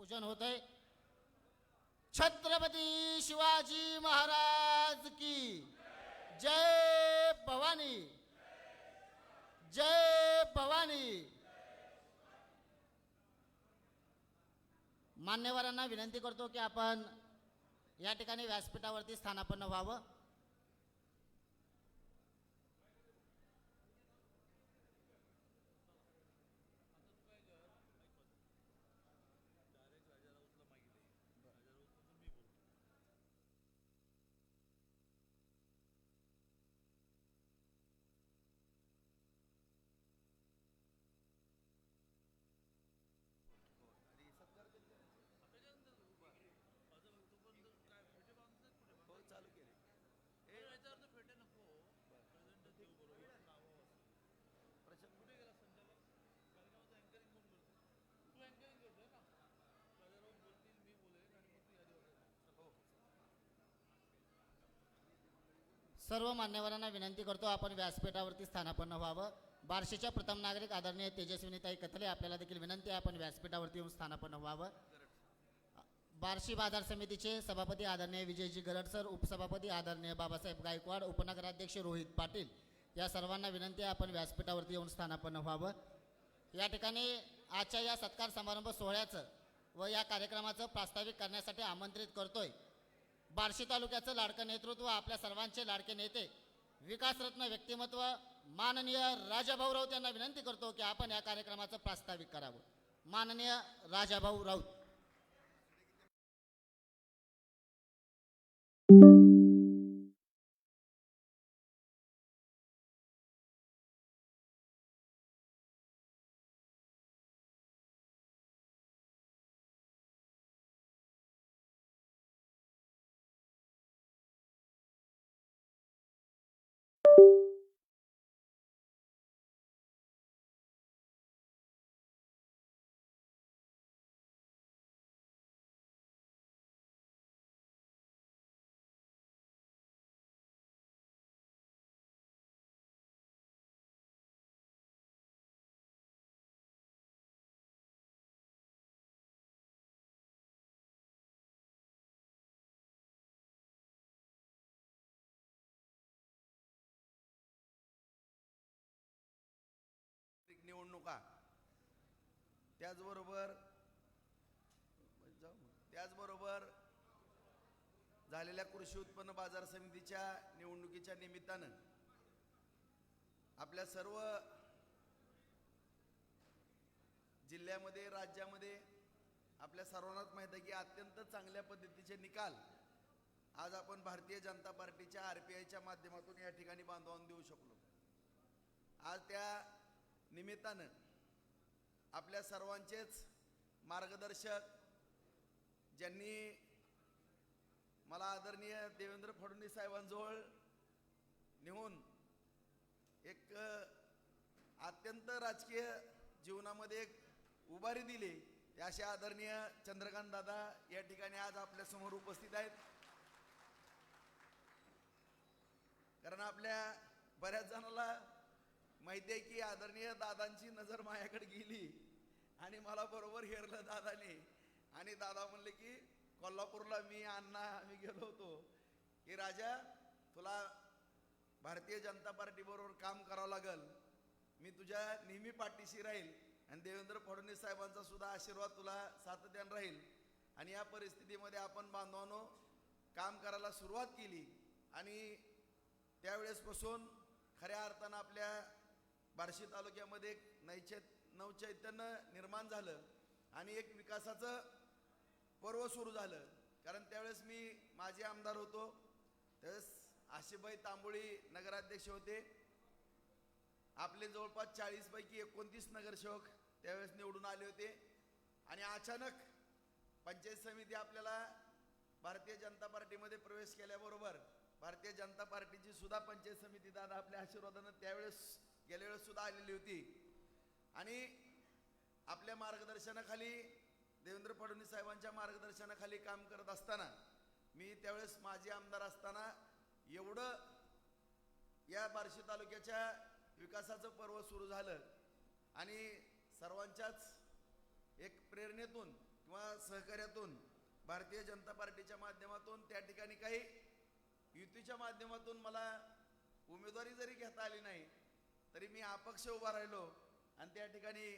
पूजन होत आहे. छत्रपती शिवाजी महाराज की जय भवानी, जय भवानी. मान्यवरांना विनंती करतो की आपण या ठिकाणी व्यासपीठावरती स्थानापन्न व्हावं. सर्व मान्यवरांना विनंती करतो आपण व्यासपीठावरती स्थानापन्न व्हावं. बार्शीच्या प्रथम नागरिक आदरणीय तेजस्विनीताई कथले आपल्याला देखील विनंती आहे आपण व्यासपीठावरती येऊन स्थानापन्न व्हावं. बार्शी बाजार समितीचे सभापती आदरणीय विजयजी गरड सर, उपसभापती आदरणीय बाबासाहेब गायकवाड, उपनगराध्यक्ष रोहित पाटील या सर्वांना विनंती आहे आपण व्यासपीठावरती येऊन स्थानापन्न व्हावं. या ठिकाणी आजच्या या सत्कार समारंभ सोहळ्याचं व या कार्यक्रमाचं प्रास्ताविक करण्यासाठी आमंत्रित करतोय बार्शी तालुक्याचं लाडकं नेतृत्व, आपल्या सर्वांचे लाडके नेते, विकासरत्न व्यक्तिमत्व माननीय राजाभाऊ राऊत यांना विनंती करतो की आपण या कार्यक्रमाचं प्रास्ताविक करावं. माननीय राजाभाऊ राऊत. निवडणुका त्याचबरोबर झालेल्या कृषी उत्पन्न बाजार समितीच्या निवडणुकीच्या निमित्तानं आपल्या सर्व जिल्ह्यामध्ये, राज्यामध्ये आपल्या सर्वांनाच माहित आहे की अत्यंत चांगल्या पद्धतीचे निकाल आज आपण भारतीय जनता पार्टीच्या RPIच्या माध्यमातून या ठिकाणी बांधवून देऊ शकलो. आज त्या निमित्तानं आपल्या सर्वांचेच मार्गदर्शक, ज्यांनी मला आदरणीय देवेंद्र फडणवीस साहेबांजवळ नेऊन एक अत्यंत राजकीय जीवनामध्ये एक उभारी दिली, ते असे आदरणीय चंद्रकांत दादा या ठिकाणी आज आपल्या समोर उपस्थित आहेत. कारण आपल्या बऱ्याच जणांना माहिती आहे की आदरणीय दादांची नजर माझ्याकडे गेली आणि मला बरोबर हेरलं दादाने, आणि दादा म्हणले की कोल्हापूरला आम्ही गेलो होतो की राजा, तुला भारतीय जनता पार्टी बरोबर काम करावं लागल, मी तुझ्या नेहमी पाठीशी राहील आणि देवेंद्र फडणवीस साहेबांचा सुद्धा आशीर्वाद तुला सातत्याने राहील. आणि या परिस्थितीमध्ये आपण बांधवांनो काम करायला सुरुवात केली आणि त्यावेळेसपासून खऱ्या अर्थानं आपल्या बार्शी तालुक्यामध्ये एक नवचैतन्य निर्माण झालं आणि एक विकासाचं पर्व सुरू झालं. कारण त्यावेळेस मी माजी आमदार होतो, त्यावेळेस आशिफभाई तांबोळी नगराध्यक्ष होते. आपले जवळपास 40 पैकी 29 नगरसेवक त्यावेळेस निवडून आले होते आणि अचानक पंचायत समिती आपल्याला भारतीय जनता पार्टीमध्ये प्रवेश केल्याबरोबर भारतीय जनता पार्टीची सुद्धा पंचायत समिती दादा आपल्या आशीर्वादानं त्यावेळेस गेल्या वेळेस सुद्धा आलेली होती. आणि आपल्या मार्गदर्शनाखाली, देवेंद्र फडणवीस साहेबांच्या मार्गदर्शनाखाली काम करत असताना, मी त्यावेळेस माजी आमदार असताना एवढं या बार्शी तालुक्याच्या विकासाचं पर्व सुरू झालं आणि सर्वांच्याच एक प्रेरणेतून किंवा सहकार्यातून भारतीय जनता पार्टीच्या माध्यमातून त्या ठिकाणी काही युतीच्या माध्यमातून मला उमेदवारी जरी घेता आली नाही तरी मी अपक्ष उभा राहिलो आणि त्या ठिकाणी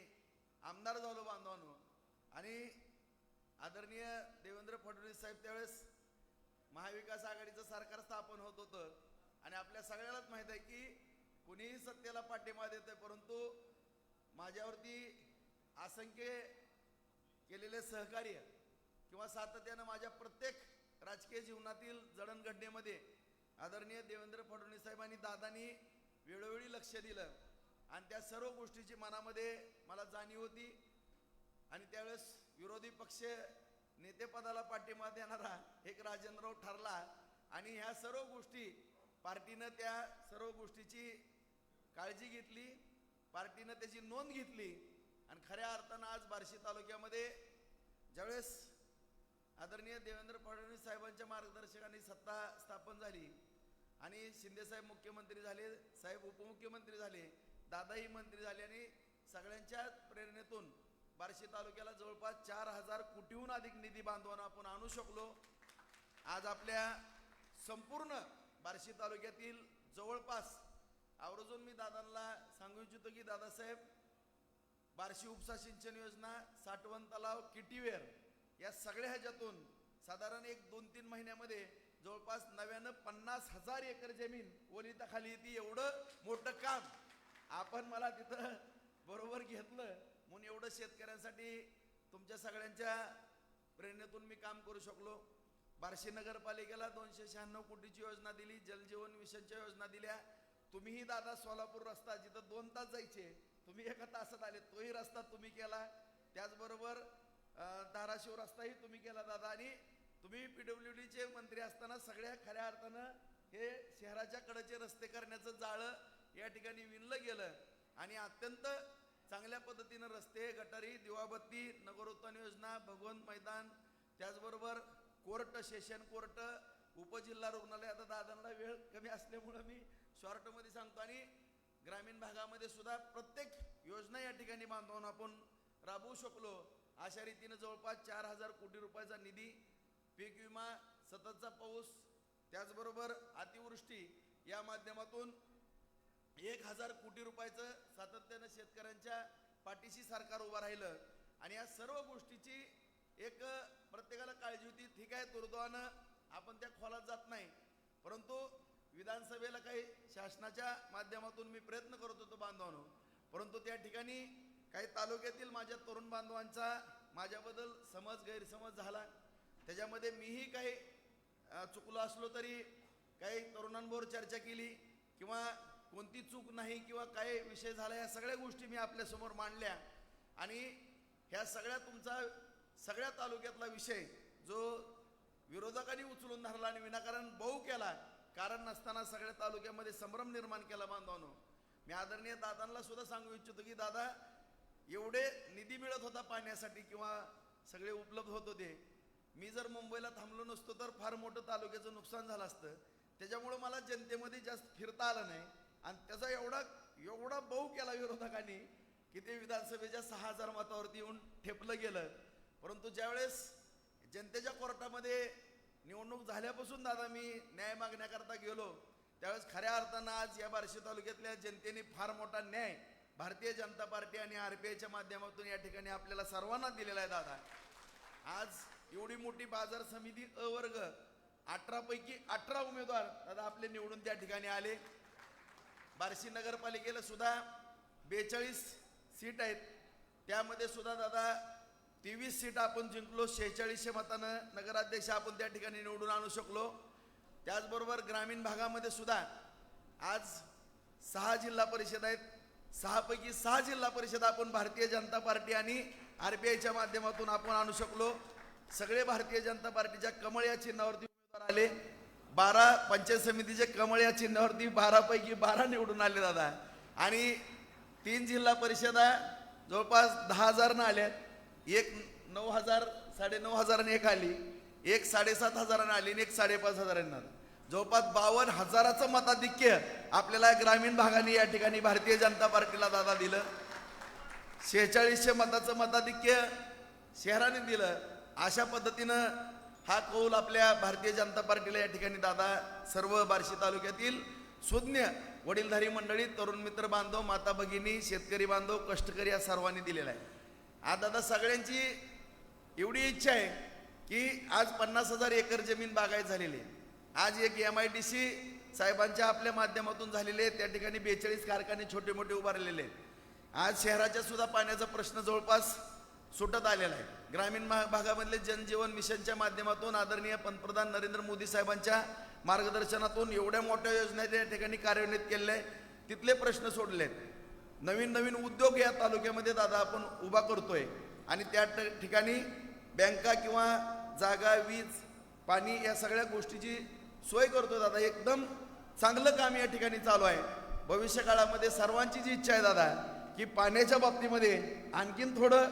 आमदार झालो बांधवांनो. आणि आदरणीय देवेंद्र फडणवीस साहेब त्यावेळेस महाविकास आघाडीचं सरकार स्थापन होत होतं आणि आपल्या सगळ्यालाच माहित आहे की कुणीही सत्तेला पाठिंबा देतंय, परंतु माझ्यावरती असंख्य केलेले सहकार्य किंवा सातत्यानं माझ्या प्रत्येक राजकीय जीवनातील जडणघडणीमध्ये आदरणीय देवेंद्र फडणवीस साहेबांनी दादांनी वेळोवेळी लक्ष दिलं आणि त्या सर्व गोष्टीची मनामध्ये मला जाणीव होती. आणि त्यावेळेस विरोधी पक्ष नेतेपदाला पाठिंबा देणारा एक राजेंद्रराव ठरला आणि ह्या सर्व गोष्टी पार्टीनं त्या सर्व गोष्टीची काळजी घेतली, पार्टीनं त्याची नोंद घेतली आणि खऱ्या अर्थानं आज बार्शी तालुक्यामध्ये ज्यावेळेस आदरणीय देवेंद्र फडणवीस साहेबांच्या मार्गदर्शनाने सत्ता स्थापन झाली आणि शिंदेसाहेब मुख्यमंत्री झाले, साहेब उपमुख्यमंत्री झाले, दादाही मंत्री झाले आणि सगळ्यांच्या प्रेरणेतून बार्शी तालुक्याला जवळपास 4,000 कोटीहून अधिक निधी बांधवांना आपण आणू शकलो. आज आपल्या संपूर्ण बार्शी तालुक्यातील जवळपास आवर्जून मी दादांना सांगू इच्छितो की दादासाहेब बार्शी उपसा सिंचन योजना, साठवण तलाव, किटीवेर या सगळ्या ह्याच्यातून साधारण 1-2-3 महिन्यामध्ये जवळपास नव्यानं 50,000 एकर जमीन ओलिताखाली येते. एवढं मोठं काम आपण मला तिथं बरोबर घेतलं म्हणून एवढं शेतकऱ्यांसाठी तुमच्या सगळ्यांच्या प्रेरणेतून मी काम करू शकलो. बार्शी नगरपालिकेला 296 कोटीची योजना दिली, जलजीवन मिशनच्या योजना दिल्या. तुम्हीही दादा सोलापूर रस्ता जिथं 2 तास जायचे तुम्ही 1 तासात आले, तोही रस्ता तुम्ही केला. त्याचबरोबर धाराशिव रस्ताही तुम्ही केला दादा. आणि तुम्ही PWDचे मंत्री असताना सगळ्या खऱ्या अर्थानं हे शहराच्या कडेचे रस्ते करण्याचं जाळं या ठिकाणी विणलं गेलं आणि अत्यंत चांगल्या पद्धतीनं रस्ते, गटारी, दिवाबत्ती, नगरोत्थान योजना, भगवंत मैदान, त्याचबरोबर कोर्ट, सेशन कोर्ट, उपजिल्हा रुग्णालय. आता दादांना वेळ कमी असल्यामुळं मी शॉर्टमध्ये सांगतो. आणि ग्रामीण भागामध्ये सुद्धा प्रत्येक योजना या ठिकाणी बांधून आपण राबवू शकलो. अशा रीतीनं जवळपास 4,000 कोटी रुपयाचा निधी, पीक विमा, सततचा पाऊस, त्याचबरोबर अतिवृष्टी या माध्यमातून 1,000 कोटी रुपयाचं सातत्यानं शेतकऱ्यांच्या पाठीशी सरकार उभं राहिलं. आणि या सर्व गोष्टीची एक प्रत्येकाला काळजी होती. ठीक आहे, दुर्दैवानं आपण त्या खोलात जात नाही, परंतु विधानसभेला काही शासनाच्या माध्यमातून मी प्रयत्न करत होतो बांधवांनो, परंतु त्या ठिकाणी काही तालुक्यातील माझ्या तरुण बांधवांचा माझ्याबद्दल गैरसमज झाला. त्याच्यामध्ये मीही काही चुकलो असलो तरी काही तरुणांबरोबर चर्चा केली किंवा कोणती चूक नाही किंवा काय विषय झाला या सगळ्या गोष्टी मी आपल्यासमोर मांडल्या. आणि ह्या सगळ्या तुमचा सगळ्या तालुक्यातला विषय जो विरोधकांनी उचलून धरला आणि विनाकारण बहु केला, कारण नसताना सगळ्या तालुक्यामध्ये संभ्रम निर्माण केला बांधवांनो. मी आदरणीय दादांना सुद्धा सांगू इच्छितो की दादा, एवढे निधी मिळत होता पाण्यासाठी किंवा सगळे उपलब्ध होत होते, मी जर मुंबईला थांबलो नसतो तर फार मोठं तालुक्याचं नुकसान झालं असतं. त्याच्यामुळं मला जनतेमध्ये जास्त फिरता आलं नाही आणि त्याचा एवढा बहु केला विरोधकांनी की ते विधानसभेच्या 6,000 मतावरती येऊन ठेपलं गेलं. परंतु ज्यावेळेस जनतेच्या कोर्टामध्ये निवडणूक झाल्यापासून दादा मी न्याय मागण्याकरता गेलो, त्यावेळेस खऱ्या अर्थानं आज या बार्शी तालुक्यातल्या जनतेने फार मोठा न्याय भारतीय जनता पार्टी आणि RPIच्या माध्यमातून या ठिकाणी आपल्याला सर्वांना दिलेला आहे दादा. आज एवढी मोठी बाजार समिती अ वर्ग 18 पैकी 18 उमेदवार दादा आपले निवडून त्या ठिकाणी आले. बार्शी नगरपालिकेला सुद्धा 42 सीट आहेत, त्यामध्ये सुद्धा दादा 23 सीट आपण जिंकलो. 4600 मतानं नगराध्यक्ष आपण त्या ठिकाणी निवडून आणू शकलो. त्याचबरोबर ग्रामीण भागामध्ये सुद्धा आज 6 जिल्हा परिषद आहेत, 6 पैकी 6 जिल्हा परिषद आपण भारतीय जनता पार्टी आणि RPIच्या माध्यमातून आपण आणू शकलो. सगळे भारतीय जनता पार्टीच्या कमळ या चिन्हावरती उमेदवार आले. 12 पंचायत समितीचे कमळ या चिन्हावरती 12 पैकी 12 निवडून आले दादा. आणि 3 जिल्हा परिषदा जवळपास 10,000 आल्यात, एक 9,000 9,500 एक आली, एक 7,500 आली आणि एक 5,500 जवळपास 52,000चं मताधिक्य आपल्याला ग्रामीण भागाने या ठिकाणी भारतीय जनता पार्टीला दादा दिलं. 4600 मताचं मताधिक्य शहराने दिलं. अशा पद्धतीनं हा कौल आपल्या भारतीय जनता पार्टीला या ठिकाणी दादा सर्व बार्शी तालुक्यातील सुज्ञ वडीलधारी मंडळी, तरुण मित्र बांधव, माता भगिनी, शेतकरी बांधव, कष्टकरी या सर्वांनी दिलेला आहे. आज दादा सगळ्यांची एवढी इच्छा आहे की आज 50,000 एकर जमीन बागायत झालेली आहे. आज एक MIDC साहेबांच्या आपल्या माध्यमातून झालेले आहे. त्या ठिकाणी 42 कारखाने छोटे मोठे उभारलेले आहेत. आज शहराच्या सुद्धा पाण्याचा प्रश्न जवळपास सुटत आलेला आहे. ग्रामीण भागामधले जनजीवन मिशनच्या माध्यमातून आदरणीय पंतप्रधान नरेंद्र मोदी साहेबांच्या मार्गदर्शनातून एवढ्या मोठ्या योजना त्या ठिकाणी कार्यान्वित केलेल्या आहेत. तिथले प्रश्न सोडले आहेत. नवीन नवीन उद्योग या तालुक्यामध्ये दादा आपण उभा करतोय आणि त्या ठिकाणी बँका किंवा जागा, वीज, पाणी या सगळ्या गोष्टीची सोय करतोय दादा. एकदम चांगलं काम या ठिकाणी चालू आहे. भविष्य काळामध्ये सर्वांची जी इच्छा आहे दादा की पाण्याच्या बाबतीमध्ये आणखीन थोडं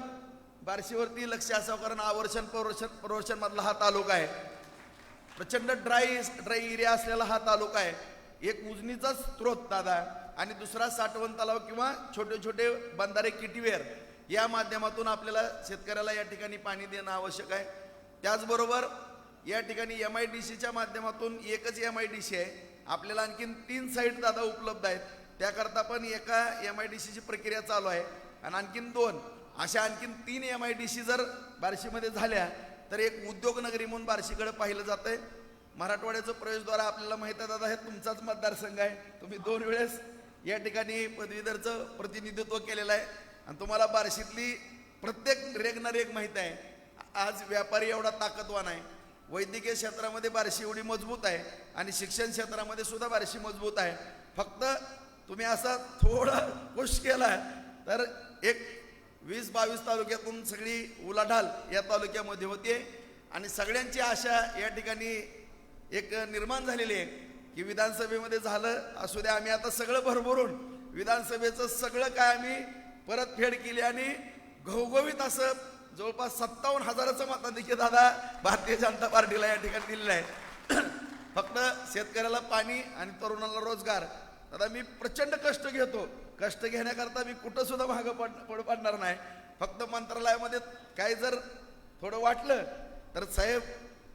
बार्शीवरती लक्ष असावं, कारण आवर्षण प्रवर्षण मधला हा तालुका आहे. प्रचंड ड्राय एरिया असलेला हा तालुका आहे. एक उजनीचा स्रोत दादा आणि दुसरा साठवण तलाव किंवा छोटे छोटे बंधारे, किटीवेर या माध्यमातून आपल्याला शेतकऱ्याला या ठिकाणी पाणी देणं आवश्यक आहे. त्याचबरोबर या ठिकाणी MIDCच्या माध्यमातून एकच MIDC आहे. आपल्याला आणखीन 3 साईट दादा उपलब्ध आहेत. त्याकरता पण एका MIDCची प्रक्रिया चालू आहे आणि आणखीन 2 अशा आणखीन 3 MIDC जर बार्शीमध्ये झाल्या तर एक उद्योगनगरी म्हणून बार्शीकडे पाहिलं जातंय. मराठवाड्याचं प्रवेशद्वार आपल्याला माहिती आहे दादा, हे तुमचाच मतदारसंघ आहे. तुम्ही 2 वेळेस या ठिकाणी पदवीधरचं प्रतिनिधित्व केलेलं आहे आणि तुम्हाला बार्शीतली प्रत्येक रेग ना रेग माहीत आहे. आज व्यापारी एवढा ताकदवान आहे. वैद्यकीय क्षेत्रामध्ये बार्शी एवढी मजबूत आहे आणि शिक्षण क्षेत्रामध्ये सुद्धा बार्शी मजबूत आहे. फक्त तुम्ही असा थोडा पुश केला तर एक 20-22 तालुक्यातून सगळी उलाढाल या तालुक्यामध्ये होते आणि सगळ्यांची आशा या ठिकाणी एक निर्माण झालेली आहे की विधानसभेमध्ये झालं असू द्या. आम्ही आता सगळं भरभरून विधानसभेचं सगळं काय आम्ही परतफेड केली आणि घवघवीत असं जवळपास 57,000चं मताधिक्य दादा भारतीय जनता पार्टीला या ठिकाणी दिलेलं आहे. फक्त शेतकऱ्याला पाणी आणि तरुणाला रोजगार. दादा मी प्रचंड कष्ट घेतो. कष्ट घेण्याकरता मी कुठं सुद्धा मागं पडणार नाही. फक्त मंत्रालयामध्ये काय जर थोडं वाटलं तर साहेब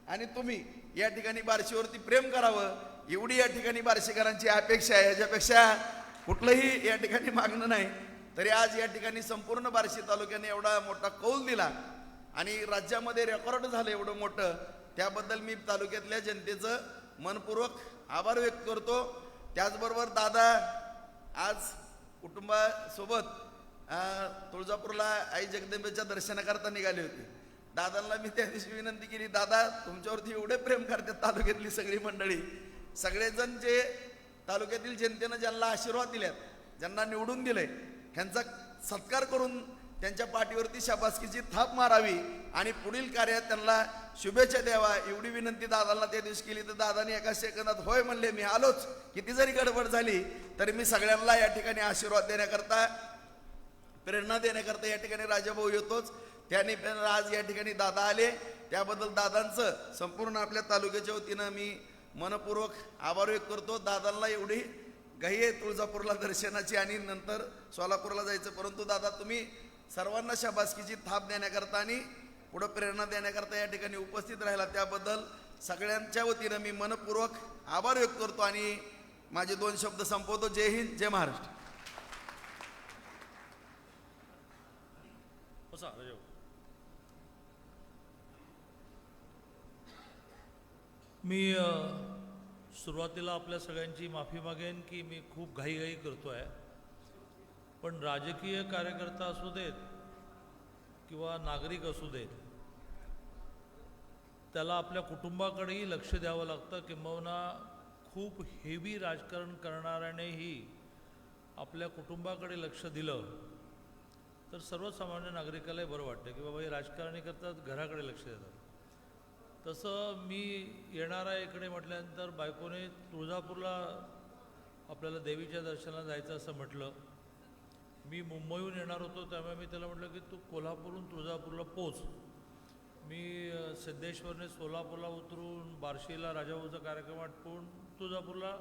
आणि तुम्ही या ठिकाणी बार्शीवरती प्रेम करावं एवढी या ठिकाणी बार्शीकरांची अपेक्षा आहे. याच्यापेक्षा कुठलंही या ठिकाणी मागणं नाही. तरी आज या ठिकाणी संपूर्ण बार्शी तालुक्याने एवढा मोठा कौल दिला आणि राज्यामध्ये रेकॉर्ड झालं एवढं मोठं. त्याबद्दल मी तालुक्यातल्या जनतेचं मनपूर्वक आभार व्यक्त करतो. त्याचबरोबर दादा आज कुटुंबासोबत तुळजापूरला आई जगदंबेच्या दर्शनाकरता निघाले होते. दादांना मी त्या दिवशी विनंती केली, दादा तुमच्यावरती एवढे प्रेम करतात तालुक्यातली सगळी मंडळी, सगळेजण जे तालुक्यातील जनतेनं ज्यांना आशीर्वाद दिल्यात, ज्यांना निवडून दिले, ह्यांचा सत्कार करून त्यांच्या पाठीवरती शाबासकीची थाप मारावी आणि पुढील कार्यात त्यांना शुभेच्छा द्यावा एवढी विनंती दादांना त्या दिवशी केली. तर दादानी एका सेकंदात होय म्हणले. मी आलोच. किती जरी गडबड झाली तरी मी सगळ्यांना या ठिकाणी आशीर्वाद देण्याकरता, प्रेरणा देण्याकरता या ठिकाणी राजाभाऊ येतोच. त्याने आज या ठिकाणी दादा आले. त्याबद्दल दादांचं संपूर्ण आपल्या तालुक्याच्या वतीनं मी मनपूर्वक आभार व्यक्त करतो. दादांना एवढी घाई आहे तुळजापूरला दर्शनाची आणि नंतर सोलापूरला जायचं, परंतु दादा तुम्ही सर्वांना शाबासकीची थाप देण्याकरता आणि पुढं प्रेरणा देण्याकरता या ठिकाणी उपस्थित राहिला, त्याबद्दल सगळ्यांच्या वतीनं मी मनपूर्वक आभार व्यक्त करतो आणि माझे 2 शब्द संपवतो. जय हिंद, जय महाराष्ट्र. मी सुरुवातीला आपल्या सगळ्यांची माफी मागेन की मी खूप घाईघाई करतो आहे, पण राजकीय कार्यकर्ता असू देत किंवा नागरिक असू देत, त्याला आपल्या कुटुंबाकडेही लक्ष द्यावं लागतं. किंबहुना खूप हेवी राजकारण करणाऱ्यानेही आपल्या कुटुंबाकडे लक्ष दिलं तर सर्वसामान्य नागरिकालाही बरं वाटतं की बाबा हे राजकारणी करतात, घराकडे लक्ष देतात. तसं मी येणारा इकडे म्हटल्यानंतर बायकोने तुळजापूरला आपल्याला देवीच्या दर्शनाला जायचं असं म्हटलं. मी मुंबईहून येणार होतो, त्यामुळे मी त्याला म्हटलं की तू कोल्हापूरहून तुळजापूरला पोच. मी सिद्धेश्वरने सोलापूरला उतरून बार्शीला राजाभाऊचा कार्यक्रम आटपून तुळजापूरला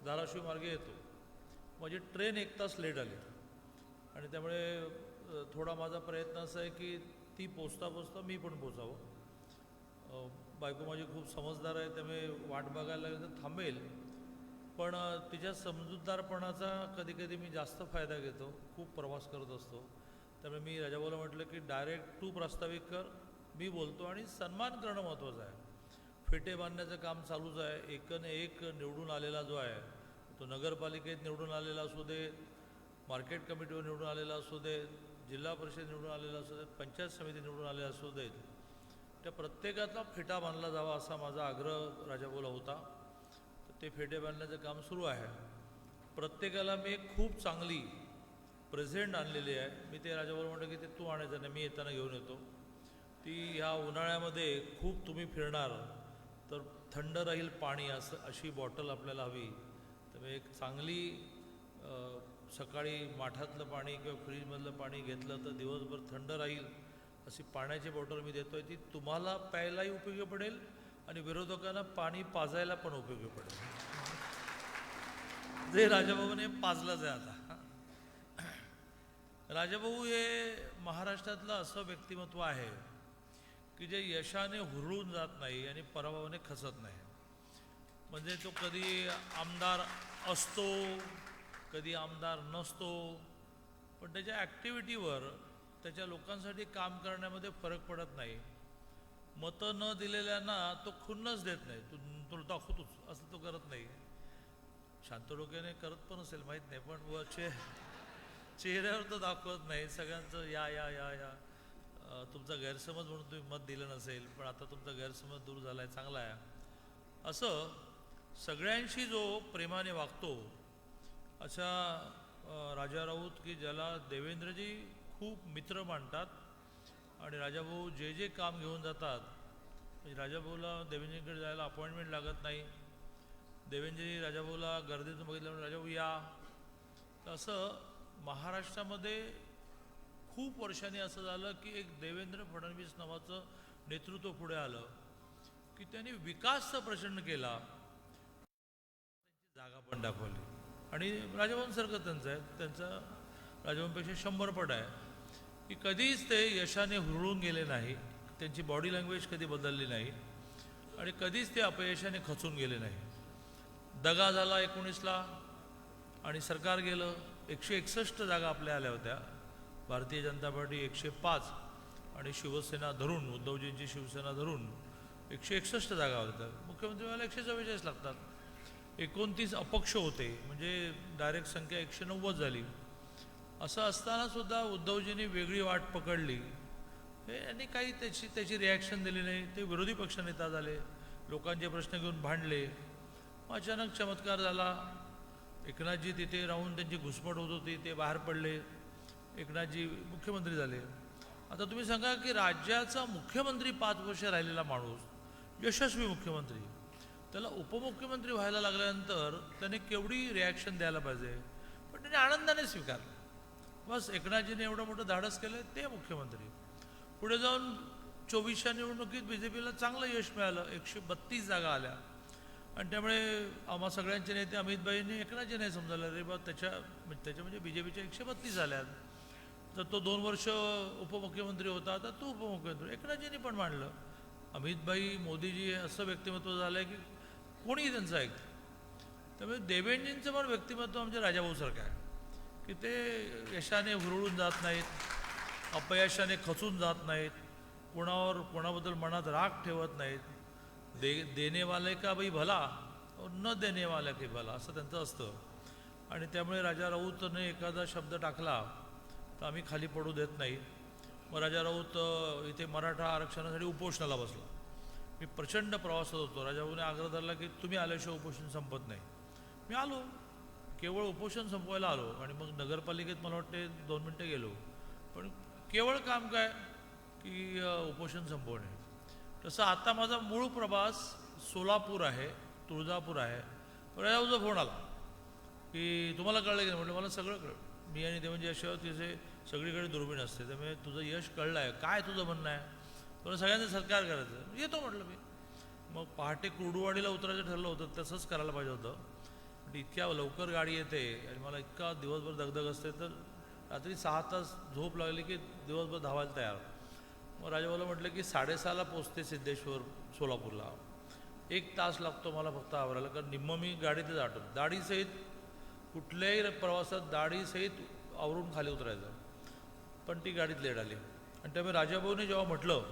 धाराशिव मार्गे येतो. माझी ट्रेन 1 तास लेट आली आणि त्यामुळे थोडा माझा प्रयत्न असा आहे की ती पोचता मी पण पोचावं. बायको माझी खूप समजदार आहे, त्यामुळे वाट बघायला लागेल तर थांबेल, पण तिच्या समजूतदारपणाचा कधी कधी मी जास्त फायदा घेतो, खूप प्रवास करत असतो. त्यामुळे मी राजाभाऊला म्हटलं की डायरेक्ट तू प्रास्ताविक कर, मी बोलतो, आणि सन्मान करणं महत्त्वाचं आहे. फेटे बांधण्याचं काम चालूच आहे. एकने एक निवडून आलेला जो आहे तो नगरपालिकेत निवडून आलेला असू दे, मार्केट कमिटीवर निवडून आलेला असू दे, जिल्हा परिषद निवडून आलेला असू दे, पंचायत समिती निवडून आलेला असू देत, त्या प्रत्येकाचा फेटा बांधला जावा असा माझा आग्रह राजाभाऊला होता. तर ते फेटे बांधण्याचं काम सुरू आहे. प्रत्येकाला मी एक खूप चांगली प्रेझेंट आणलेली आहे. मी ते राजाभाऊला म्हटलं की ते तू आणायचं नाही, मी येताना घेऊन येतो. ती ह्या उन्हाळ्यामध्ये खूप तुम्ही फिरणार तर थंड राहील पाणी अशी बॉटल आपल्याला हवी. त्यामुळे एक चांगली सकाळी माठातलं पाणी किंवा फ्रीजमधलं पाणी घेतलं तर दिवसभर थंड राहील अशी पाण्याची बॉटल मी देतो आहे. ती तुम्हाला प्यायलाही उपयोगी पडेल आणि विरोधकांना पाणी पाजायला पण उपयोगी पडेल. जे राजाभाऊने पाजलंच आहे आता. राजाभाऊ हे महाराष्ट्रातलं असं व्यक्तिमत्व आहे की जे यशाने हुरळून जात नाही आणि पराभवाने खचत नाही. म्हणजे तो कधी आमदार असतो, कधी आमदार नसतो, पण त्याच्या ॲक्टिव्हिटीवर, त्याच्या लोकांसाठी काम करण्यामध्ये फरक पडत नाही. मतं न दिलेल्यांना तो खुन्नच देत नाही, तुला दाखवतोच असं तो करत नाही. शांत डोक्याने करत पण असेल माहीत नाही, पण चेहऱ्यावर तो दाखवत नाही. सगळ्यांचं या या या या तुमचा गैरसमज म्हणून तुम्ही मत दिलं नसेल, पण आता तुमचा गैरसमज दूर झाला आहे, चांगला आहे. असं सगळ्यांशी जो प्रेमाने वागतो अशा राजा राऊत की ज्याला देवेंद्रजी खूप मित्र मानतात. आणि राजाभाऊ जे जे काम घेऊन जातात, म्हणजे राजाभाऊला देवेंद्रजींकडे जायला अपॉइंटमेंट लागत नाही. देवेंद्रजी राजाभाऊला गर्दीतून बघितल्यामुळे राजाभाऊ या. तर असं महाराष्ट्रामध्ये खूप वर्षांनी असं झालं की एक देवेंद्र फडणवीस नावाचं नेतृत्व पुढे आलं की त्यांनी विकास तर प्रचंड केला, जागा पण दाखवली. आणि राजाभाऊंसारखं त्यांचं आहे, त्यांचा राजाभाऊंपेक्षा 100 पट आहे की कधीच ते यशाने हुरळून गेले नाही. त्यांची बॉडी लँग्वेज कधी बदलली नाही आणि कधीच ते अपयशाने खचून गेले नाही. दगा झाला 19ला आणि सरकार गेलं. 161 जागा आपल्या आल्या होत्या. भारतीय जनता पार्टी 105 आणि शिवसेना धरून, उद्धवजींची शिवसेना धरून 161 जागा होत्या. मुख्यमंत्री व्हायला 144 लागतात. 29 अपक्ष होते, म्हणजे डायरेक्ट संख्या 190 झाली. असं असतानासुद्धा उद्धवजींनी वेगळी वाट पकडली. यांनी काही त्याची रिॲक्शन दिली नाही. ते विरोधी पक्षनेता झाले, लोकांचे प्रश्न घेऊन भांडले. अचानक चमत्कार झाला. एकनाथजी तिथे राहून त्यांची घुसमट होत होती, ते बाहेर पडले. एकनाथजी मुख्यमंत्री झाले. आता तुम्ही सांगा की राज्याचा मुख्यमंत्री 5 वर्ष राहिलेला माणूस, यशस्वी मुख्यमंत्री, त्याला उपमुख्यमंत्री व्हायला लागल्यानंतर त्याने केवढी रिॲक्शन द्यायला पाहिजे, पण त्याने आनंदाने स्वीकारलं. बस एकनाथजीने एवढं मोठं धाडस केलं, ते मुख्यमंत्री. पुढे जाऊन 24च्या निवडणुकीत BJPला चांगलं यश मिळालं, 132 जागा आल्या. आणि त्यामुळे आम्हा सगळ्यांचे नेते अमितभाईंनी एकनाथजी नाही समजायला, रे बा त्याच्या म्हणजे BJPच्या 132 झाल्यात. तर तो 2 वर्ष उपमुख्यमंत्री होता, आता तो उपमुख्यमंत्री. एकनाथजींनी पण मांडलं. अमितभाई, मोदीजी हे असं व्यक्तिमत्व झालं आहे की कोणीही त्यांचं ऐकतं. त्यामुळे देवेंद्रजींचं पण व्यक्तिमत्व आमच्या राजाभाऊसारखं आहे की ते यशाने हुरळून जात नाहीत, अपयशाने खचून जात नाहीत, कोणाबद्दल मनात राग ठेवत नाहीत. देने वाले का बाई भला और न देने वाले की भला असं त्यांचं असतं. आणि त्यामुळे राजा राऊतने एखादा शब्द टाकला तर आम्ही खाली पडू देत नाही. मग राजा राऊत इथे मराठा आरक्षणासाठी उपोषणाला बसला. मी प्रचंड प्रवासात होतो. राजाभाऊने आग्रह धरला की तुम्ही आल्याशिवाय उपोषण संपत नाही. मी आलो, केवळ उपोषण संपवायला आलो. आणि मग नगरपालिकेत मला वाटते 2 मिनटं गेलो, पण केवळ काम काय की उपोषण संपवणे. तसं आता माझा मूळ प्रवास सोलापूर आहे, तुळजापूर आहे. राजाभाऊचा फोन आला की तुम्हाला कळलं की नाही. म्हटलं मला सगळं कळलं. मी आणि ते म्हणजे अशा तिथे सगळीकडे दुर्बीण असते, त्यामुळे तुझं यश कळलं आहे, काय तुझं म्हणणं आहे, तुला सगळ्यांचं सत्कार करायचं. येतो म्हटलं मी. मग पहाटे कुर्डुवाडीला उतरायचं ठरलं होतं, तसंच करायला पाहिजे होतं. पण इतक्या लवकर गाडी येते आणि मला इतका दिवसभर दगदग असते, तर रात्री 6 तास झोप लागली की दिवसभर धावायला तयार. मग राजाभाऊला म्हटलं की 6:30ला पोचते सिद्धेश्वर सोलापूरला, 1 तास लागतो मला फक्त आवरायला, कारण निम्म मी गाडीतच आठवतो, दाढीसहित कुठल्याही प्रवासात दाढीसहित आवरून खाली उतरायचं, पण ती गाडीत लेट आली. आणि त्यामुळे राजाभाऊने जेव्हा म्हटलं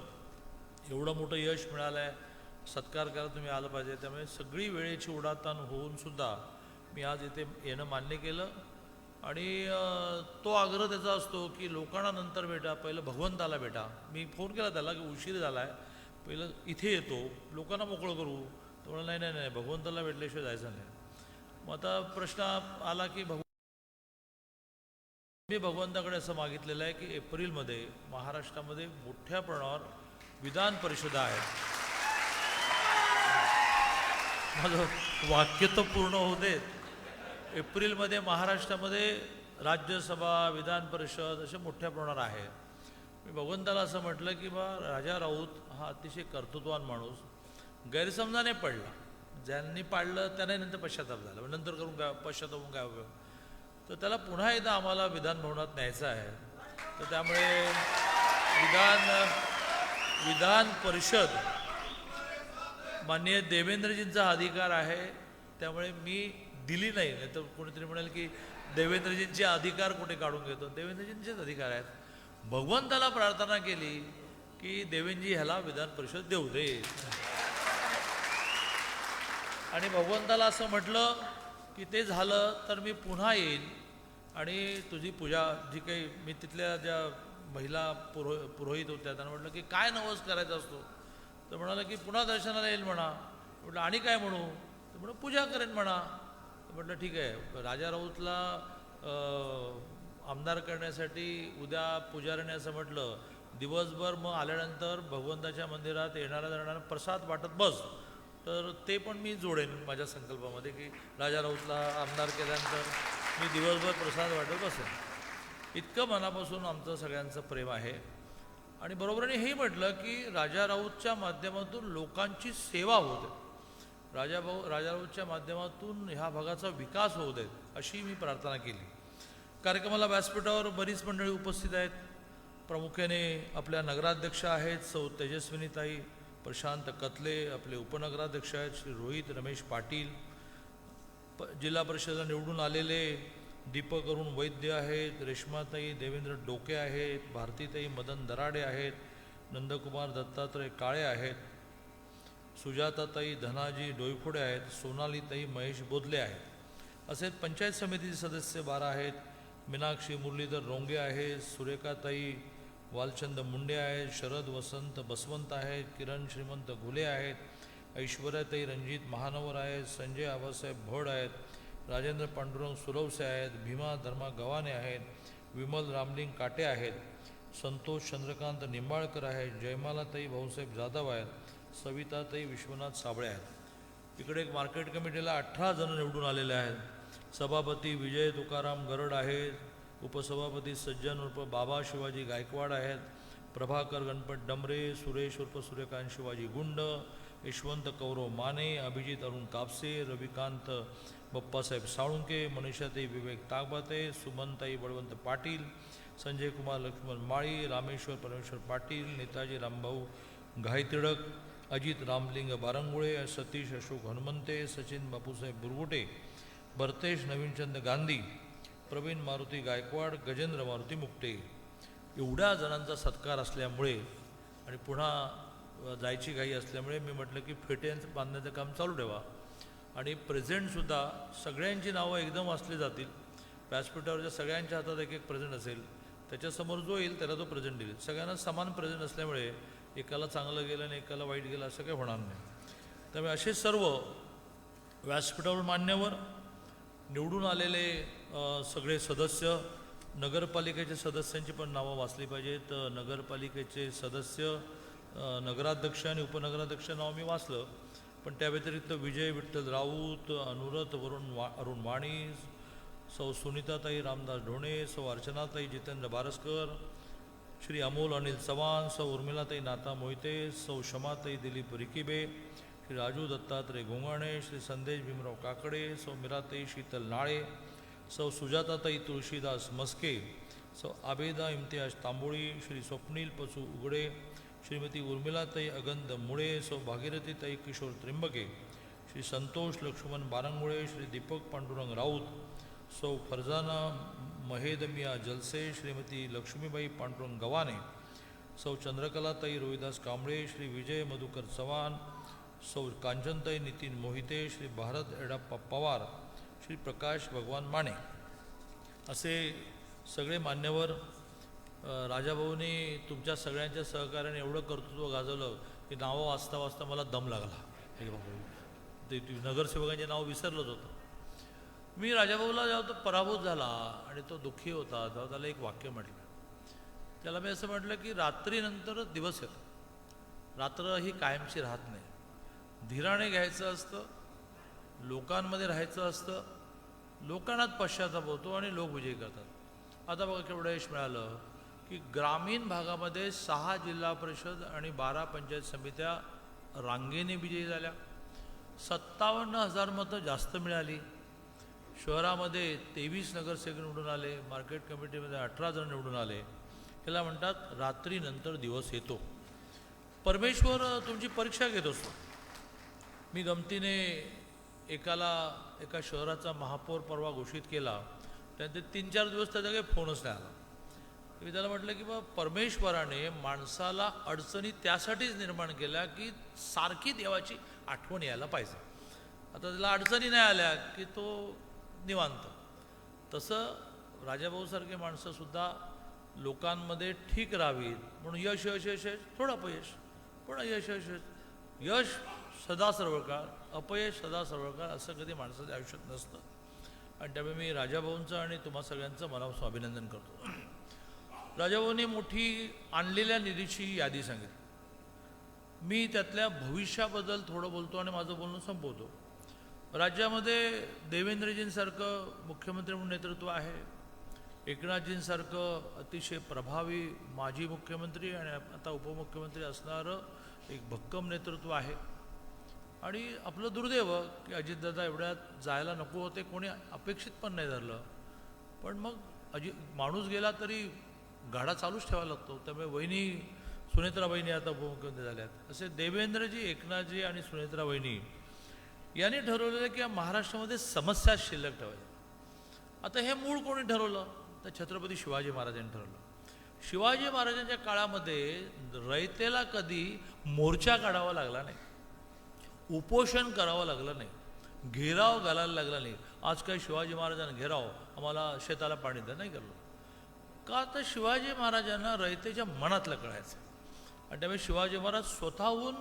एवढं मोठं यश मिळालं आहे, सत्कार करायला तुम्ही आलं पाहिजे, त्यामुळे सगळी वेळेची उडाताण होऊनसुद्धा मी आज इथे येणं मान्य केलं. आणि तो आग्रह त्याचा असतो की लोकांना नंतर भेटा, पहिलं भगवंताला भेटा. मी फोन केला त्याला की उशीर झाला आहे, पहिलं इथे येतो, लोकांना मोकळं करू. तो म्हणाला नाही नाही नाही, भगवंताला भेटल्याशिवाय जायचं नाही. मग आता प्रश्न आला की मी भगवंताकडे असं मागितलेलं आहे की एप्रिलमध्ये महाराष्ट्रामध्ये मोठ्या प्रमाणावर विधान परिषदा आहेत. माझं वाक्य तर पूर्ण होऊ देत. एप्रिलमध्ये महाराष्ट्रामध्ये राज्यसभा, विधान परिषद असे मोठ्या प्रमाणावर आहे. मी भगवंताला असं म्हटलं की बा राजा राऊत हा अतिशय कर्तृत्ववान माणूस, गैरसमजाने पडला, ज्यांनी पाडलं त्यांनाही नंतर पश्चाताप झाला, नंतर करून काय पश्चाताप होऊन काय उपयोग. तर त्याला पुन्हा एकदा आम्हाला विधान भवनात न्यायचं आहे. तर त्यामुळे विधान परिषद माननीय देवेंद्रजींचा अधिकार आहे, त्यामुळे मी दिली नाही. नाही तर कोणीतरी म्हणाल की देवेंद्रजींचे अधिकार कुठे काढून घेतो, देवेंद्रजींचेच अधिकार आहेत. भगवंताला प्रार्थना केली की देवेंद्रजी ह्याला विधान परिषद देऊ दे, आणि भगवंताला असं म्हटलं की ते झालं तर मी पुन्हा येईन आणि तुझी पूजा जी काही, मी तिथल्या ज्या महिला पुरोहित होत्या त्यांना म्हटलं की काय नवस करायचा असतो, तर म्हणाला की पुन्हा दर्शनाला येईल म्हणा. म्हटलं आणि काय म्हणू, तर म्हणून पूजा करेन म्हणा. म्हटलं ठीक आहे. राजा राऊतला आमदार करण्यासाठी उद्या पुजाऱ्याने असं म्हटलं, दिवसभर मग आल्यानंतर भगवंताच्या मंदिरात येणाऱ्या जाणाऱ्या प्रसाद वाटत बस. तर ते पण मी जोडेन माझ्या संकल्पामध्ये की राजा राऊतला आमदार केल्यानंतर मी दिवसभर प्रसाद वाटत बसेन. इतकं मनापासून आमचं सगळ्यांचं प्रेम आहे. आणि बरोबरीने हेही म्हटलं की राजा राऊतच्या माध्यमातून लोकांची सेवा होते, राजा राऊतच्या माध्यमातून ह्या भागाचा विकास होऊ देत, अशी मी प्रार्थना केली. कार्यक्रमाला व्यासपीठावर बरीच मंडळी उपस्थित आहेत. प्रामुख्याने आपल्या नगराध्यक्ष आहेत सौ तेजस्विनीताई, प्रशांत कतले, आपले उपनगराध्यक्ष आहेत श्री रोहित रमेश पाटील, जिल्हा परिषदेला निवडून आलेले दीपक अरुण वैद्य आहेत, रेश्माताई देवेंद्र डोके आहेत, भारतीताई मदन दराडे आहेत, नंदकुमार दत्तात्रय काळे आहेत, सुजाताताई धनाजी डोईफोडे आहेत, सोनालीताई महेश बोधले आहेत. असे पंचायत समितीचे सदस्य 12 आहेत. मीनाक्षी मुरलीधर रोंगे आहेत, सुरेखाताई वालचंद मुंडे आहेत, शरद वसंत बसवंत आहेत, किरण श्रीमंत घुले आहेत, ऐश्वर्याताई रणजित महानवर आहेत, संजय आबासाहेब भड आहेत, राजेंद्र पांडुरंग सुरवसे आहेत, भीमा धर्मा गव्हाणे आहेत, विमल रामलिंग काटे आहेत, संतोष चंद्रकांत निंबाळकर आहेत, जयमालाताई भाऊसाहेब जाधव आहेत, सविताताई विश्वनाथ साबळे आहेत. इकडे एक मार्केट कमिटीला 18 जण निवडून आलेले आहेत. सभापती विजय तुकाराम गरड आहेत, उपसभापती सज्जन उर्फ बाबा शिवाजी गायकवाड आहेत, प्रभाकर गणपत डमरे, सुरेश उर्फ सूर्यकांत शिवाजी गुंड, यशवंत कौरव माने, अभिजित अरुण कापसे, रविकांत बप्पासाहेब साळुंके, मनीषाताई विवेक तागबाते, सुमनताई बळवंत पाटील, संजय कुमार लक्ष्मण माळी, रामेश्वर परमेश्वर पाटील, नेताजी रामभाऊ घायतिडक, अजित रामलिंग बारंगुळे, सतीश अशोक हनुमंते, सचिन बापूसाहेब बुरगुटे, भरतेश नवीनचंद गांधी, प्रवीण मारुती गायकवाड, गजेंद्र मारुती मुक्ते. एवढ्या जणांचा सत्कार असल्यामुळे आणि पुन्हा जायची घाई असल्यामुळे मी म्हटलं की फेटे बांधण्याचं काम चालू ठेवा आणि प्रेझेंटसुद्धा सगळ्यांची नावं एकदम वाचली जातील. व्यासपीठावरच्या सगळ्यांच्या हातात एक प्रेझेंट असेल, त्याच्यासमोर जो येईल त्याला तो प्रेझेंट देईल. सगळ्यांना समान प्रेझेंट असल्यामुळे एकाला चांगलं गेलं आणि एकाला वाईट गेलं असं काही होणार नाही. त्यामुळे असे सर्व व्यासपीठावर मान्यवर निवडून आलेले सगळे सदस्य, नगरपालिकेचे सदस्यांची पण नावं वाचली पाहिजेत. नगरपालिकेचे सदस्य, नगराध्यक्ष आणि उपनगराध्यक्ष नाव मी वाचलं, पण त्या व्यतिरिक्त विजय विठ्ठल राऊत, अनुरथ अरुण वाणी, सौ सुनीताताई रामदास ढोणे, सौ अर्चनाताई जितेंद्र बारसकर, श्री अमोल अनिल चव्हाण, सौ उर्मिलाताई नाथा मोहिते, सौ शमाताई दिलीप रिकिबे, श्री राजू दत्तात्रय गोंगाणे, श्री संदेश भीमराव काकडे, सौ मीराताई शीतल नाळे, सौ सुजाताताई तुळशीदास मस्के, सौ आबेदा इम्तियाज तांबोळी, श्री स्वप्नील पसू उगडे, श्रीमती उर्मिलाताई अगंद मुळे, सौ भागीरथीताई किशोर त्रिंबके, श्री संतोष लक्ष्मण बारंगुळे, श्री दीपक पांडुरंग राऊत, सौ फरजाना महेदमिया जलसे, श्रीमती लक्ष्मीबाई पांडुरंग गव्हाणे, सौ चंद्रकलाताई रोहिदास कांबळे, श्री विजय मधुकर चव्हाण, सौ कांचनताई नितीन मोहिते, श्री भारत एडाप्पा पवार, श्री प्रकाश भगवान माने असे सगळे मान्यवर. राजाभाऊनी तुमच्या सगळ्यांच्या सहकार्याने एवढं कर्तृत्व गाजवलं की नावं वाचता वाचता मला दम लागला. ते नगरसेवकांचे नाव विसरलंच होतं. मी राजाभाऊला जेव्हा तो पराभूत झाला आणि तो दुःखी होता तेव्हा त्याला एक वाक्य म्हटलं. त्याला मी असं म्हटलं की रात्रीनंतर दिवस येतो, रात्र ही कायमची राहत नाही. धीराने घ्यायचं असतं, लोकांमध्ये राहायचं असतं, लोकांनाच पश्चाताप होतो आणि लोक विजयी करतात. आता बघा केवढं यश मिळालं की ग्रामीण भागामध्ये 6 जिल्हा परिषद आणि 12 पंचायत समित्या रांगेने विजयी झाल्या. 57,000 मतं जास्त मिळाली. शहरामध्ये 23 नगरसेवक निवडून आले, मार्केट कमिटीमध्ये 18 जण निवडून आले. याला म्हणतात रात्रीनंतर दिवस येतो. परमेश्वर तुमची परीक्षा घेत असतो. मी गमतीने एका शहराचा महापौर परवा घोषित केला. त्यानंतर 3-4 दिवस त्याचा काही फोनच नाही आला. मी त्याला म्हटलं की बा परमेश्वराने माणसाला अडचणी त्यासाठीच निर्माण केल्या की सारखी देवाची आठवण यायला पाहिजे. आता त्याला अडचणी नाही आल्या की तो निवांत. तसं राजाभाऊसारखे माणसंसुद्धा लोकांमध्ये ठीक राहावीत म्हणून यश यश यश यश थोडं अपयश, पण यश यश यश यश सदा सर्व काळ, अपयश सदा सर्व काळ असं कधी माणसाच्या आयुष्यात नसतं. आणि त्यामुळे मी राजाभाऊंचं आणि तुम्हा सगळ्यांचं मनापासून अभिनंदन करतो. राजाभाऊंनी मोठी आणलेल्या निधीची यादी सांगितली. मी त्यातल्या भविष्याबद्दल थोडं बोलतो आणि माझं बोलणं संपवतो. राज्यामध्ये देवेंद्रजींसारखं मुख्यमंत्री म्हणून नेतृत्व आहे, एकनाथजींसारखं अतिशय प्रभावी माजी मुख्यमंत्री आणि आता उपमुख्यमंत्री असणारं एक भक्कम नेतृत्व आहे. आणि आपलं दुर्दैव की अजितदादा एवढ्यात जायला नको होते, कोणी अपेक्षित पण नाही धरलं. पण मग माणूस गेला तरी गाडा चालूच ठेवायला लागतो. त्यामुळे वहिनी सुनेत्रा वहिनी आता उपमुख्यमंत्री झाल्यात. असे देवेंद्रजी, एकनाथजी आणि सुनेत्रा वहिनी यांनी ठरवलेलं की महाराष्ट्रामध्ये समस्या शिल्लक ठेवायच्या. आता हे मूळ कोणी ठरवलं तर छत्रपती शिवाजी महाराजांनी ठरवलं. शिवाजी महाराजांच्या काळामध्ये रयतेला कधी मोर्चा काढावा लागला नाही, उपोषण करावं लागलं नाही, घेराव घालायला लागला नाही. आज काय शिवाजी महाराजांना घेराव, आम्हाला शेताला पाणी द्या, नाही केलं का? तर शिवाजी महाराजांना रयतेच्या मनातलं कळायचं. आणि त्यामुळे शिवाजी महाराज स्वतःहून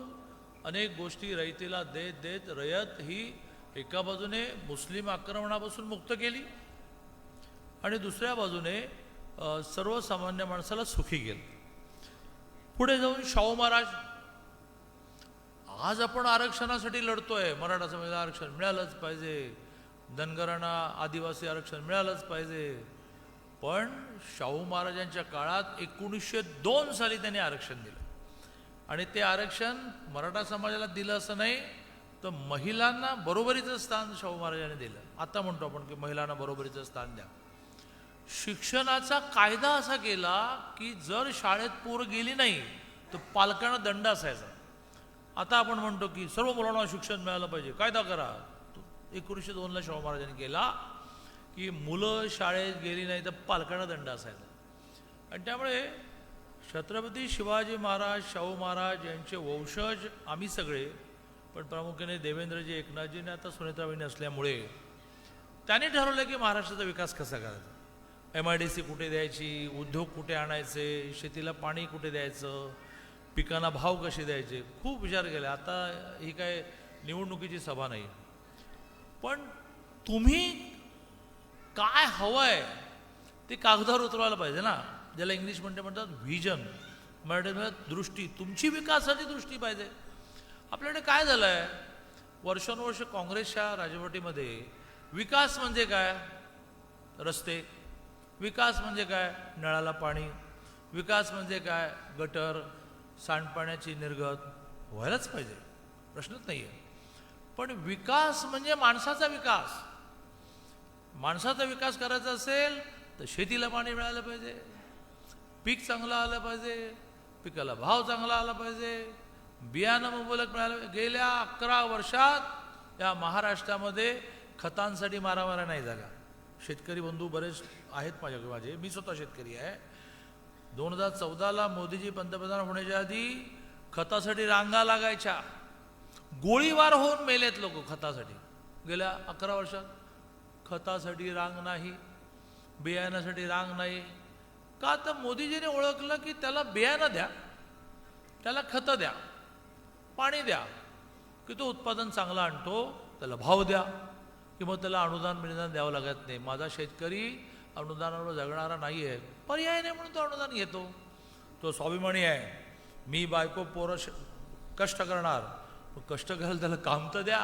अनेक गोष्टी रयतेला देत देत रयत ही एका बाजूने मुस्लिम आक्रमणापासून मुक्त केली आणि दुसऱ्या बाजूने सर्वसामान्य माणसाला सुखी केलं. पुढे जाऊन शाहू महाराज, आज आपण आरक्षणासाठी लढतोय, मराठा समाजाला आरक्षण मिळालंच पाहिजे, धनगरांना आदिवासी आरक्षण मिळालंच पाहिजे. पण शाहू महाराजांच्या काळात 1902 साली त्यांनी आरक्षण दिलं आणि ते आरक्षण मराठा समाजाला दिलं असं नाही तर महिलांना बरोबरीचं स्थान शाहू महाराजांनी दिलं. आता म्हणतो आपण की महिलांना बरोबरीचं स्थान द्या. शिक्षणाचा कायदा असा केला की जर शाळेत पोरं गेली नाही तर पालकांना दंड असायचा. आता आपण म्हणतो की सर्व मुलांना शिक्षण मिळालं पाहिजे, कायदा करा. 1902ला शाहू महाराजांनी केला की मुलं शाळेत गेली नाही तर पालकांना दंड असायचा. आणि त्यामुळे छत्रपती शिवाजी महाराज, शाहू महाराज यांचे वंशज आम्ही सगळे, पण प्रामुख्याने देवेंद्रजी, एकनाथजी आणि आता सुनेत्राबाईंनी असल्यामुळे त्यांनी ठरवलं की महाराष्ट्राचा विकास कसा करायचा, MIDC कुठे द्यायची, उद्योग कुठे आणायचे, शेतीला पाणी कुठे द्यायचं, पिकांना भाव कसे द्यायचे, खूप विचार केला. आता ही काय निवडणुकीची सभा नाही, पण तुम्ही काय हवं आहे ते कागदावर उतरवायला पाहिजे ना, ज्याला इंग्लिशमध्ये म्हणतात व्हिजन, मराठीमध्ये दृष्टी. तुमची विकासाची दृष्टी पाहिजे. आपल्याकडे काय झालं आहे, वर्षानुवर्ष काँग्रेसच्या राजवटीमध्ये विकास म्हणजे काय, रस्ते, विकास म्हणजे काय, नळाला पाणी, विकास म्हणजे काय, गटर, सांडपाण्याची निर्गत व्हायलाच पाहिजे, प्रश्नच नाही आहे. पण विकास म्हणजे माणसाचा विकास. माणसाचा विकास करायचा असेल तर शेतीला पाणी मिळालं पाहिजे, पीक चांगलं आलं पाहिजे, पिकाला भाव चांगला आला पाहिजे, बियाणं मुबलक मिळालं. गेल्या 11 वर्षात या महाराष्ट्रामध्ये खतांसाठी मारामाऱ्या नाही झाल्या. शेतकरी बंधू बरेच आहेत माझे, मी स्वतः शेतकरी आहे. 2014ला मोदीजी पंतप्रधान होण्याच्या आधी खतासाठी रांगा लागायच्या, गोळीबार होऊन मेलेत लोक खतासाठी. गेल्या 11 वर्षात खतासाठी रांग नाही, बियाण्यासाठी रांग नाही. का तर मोदीजीने ओळखलं की त्याला बियाणं द्या, त्याला खतं द्या, पाणी द्या, की तो उत्पादन चांगलं आणतो, त्याला भाव द्या, की मग त्याला अनुदान द्यावं लागत नाही. माझा शेतकरी अनुदानावर जगणारा नाही आहे, पर्याय नाही म्हणून तो अनुदान घेतो. तो स्वाभिमानी आहे, मी बायको पोरं कष्ट करणार, कष्ट करायला त्याला काम तर द्या.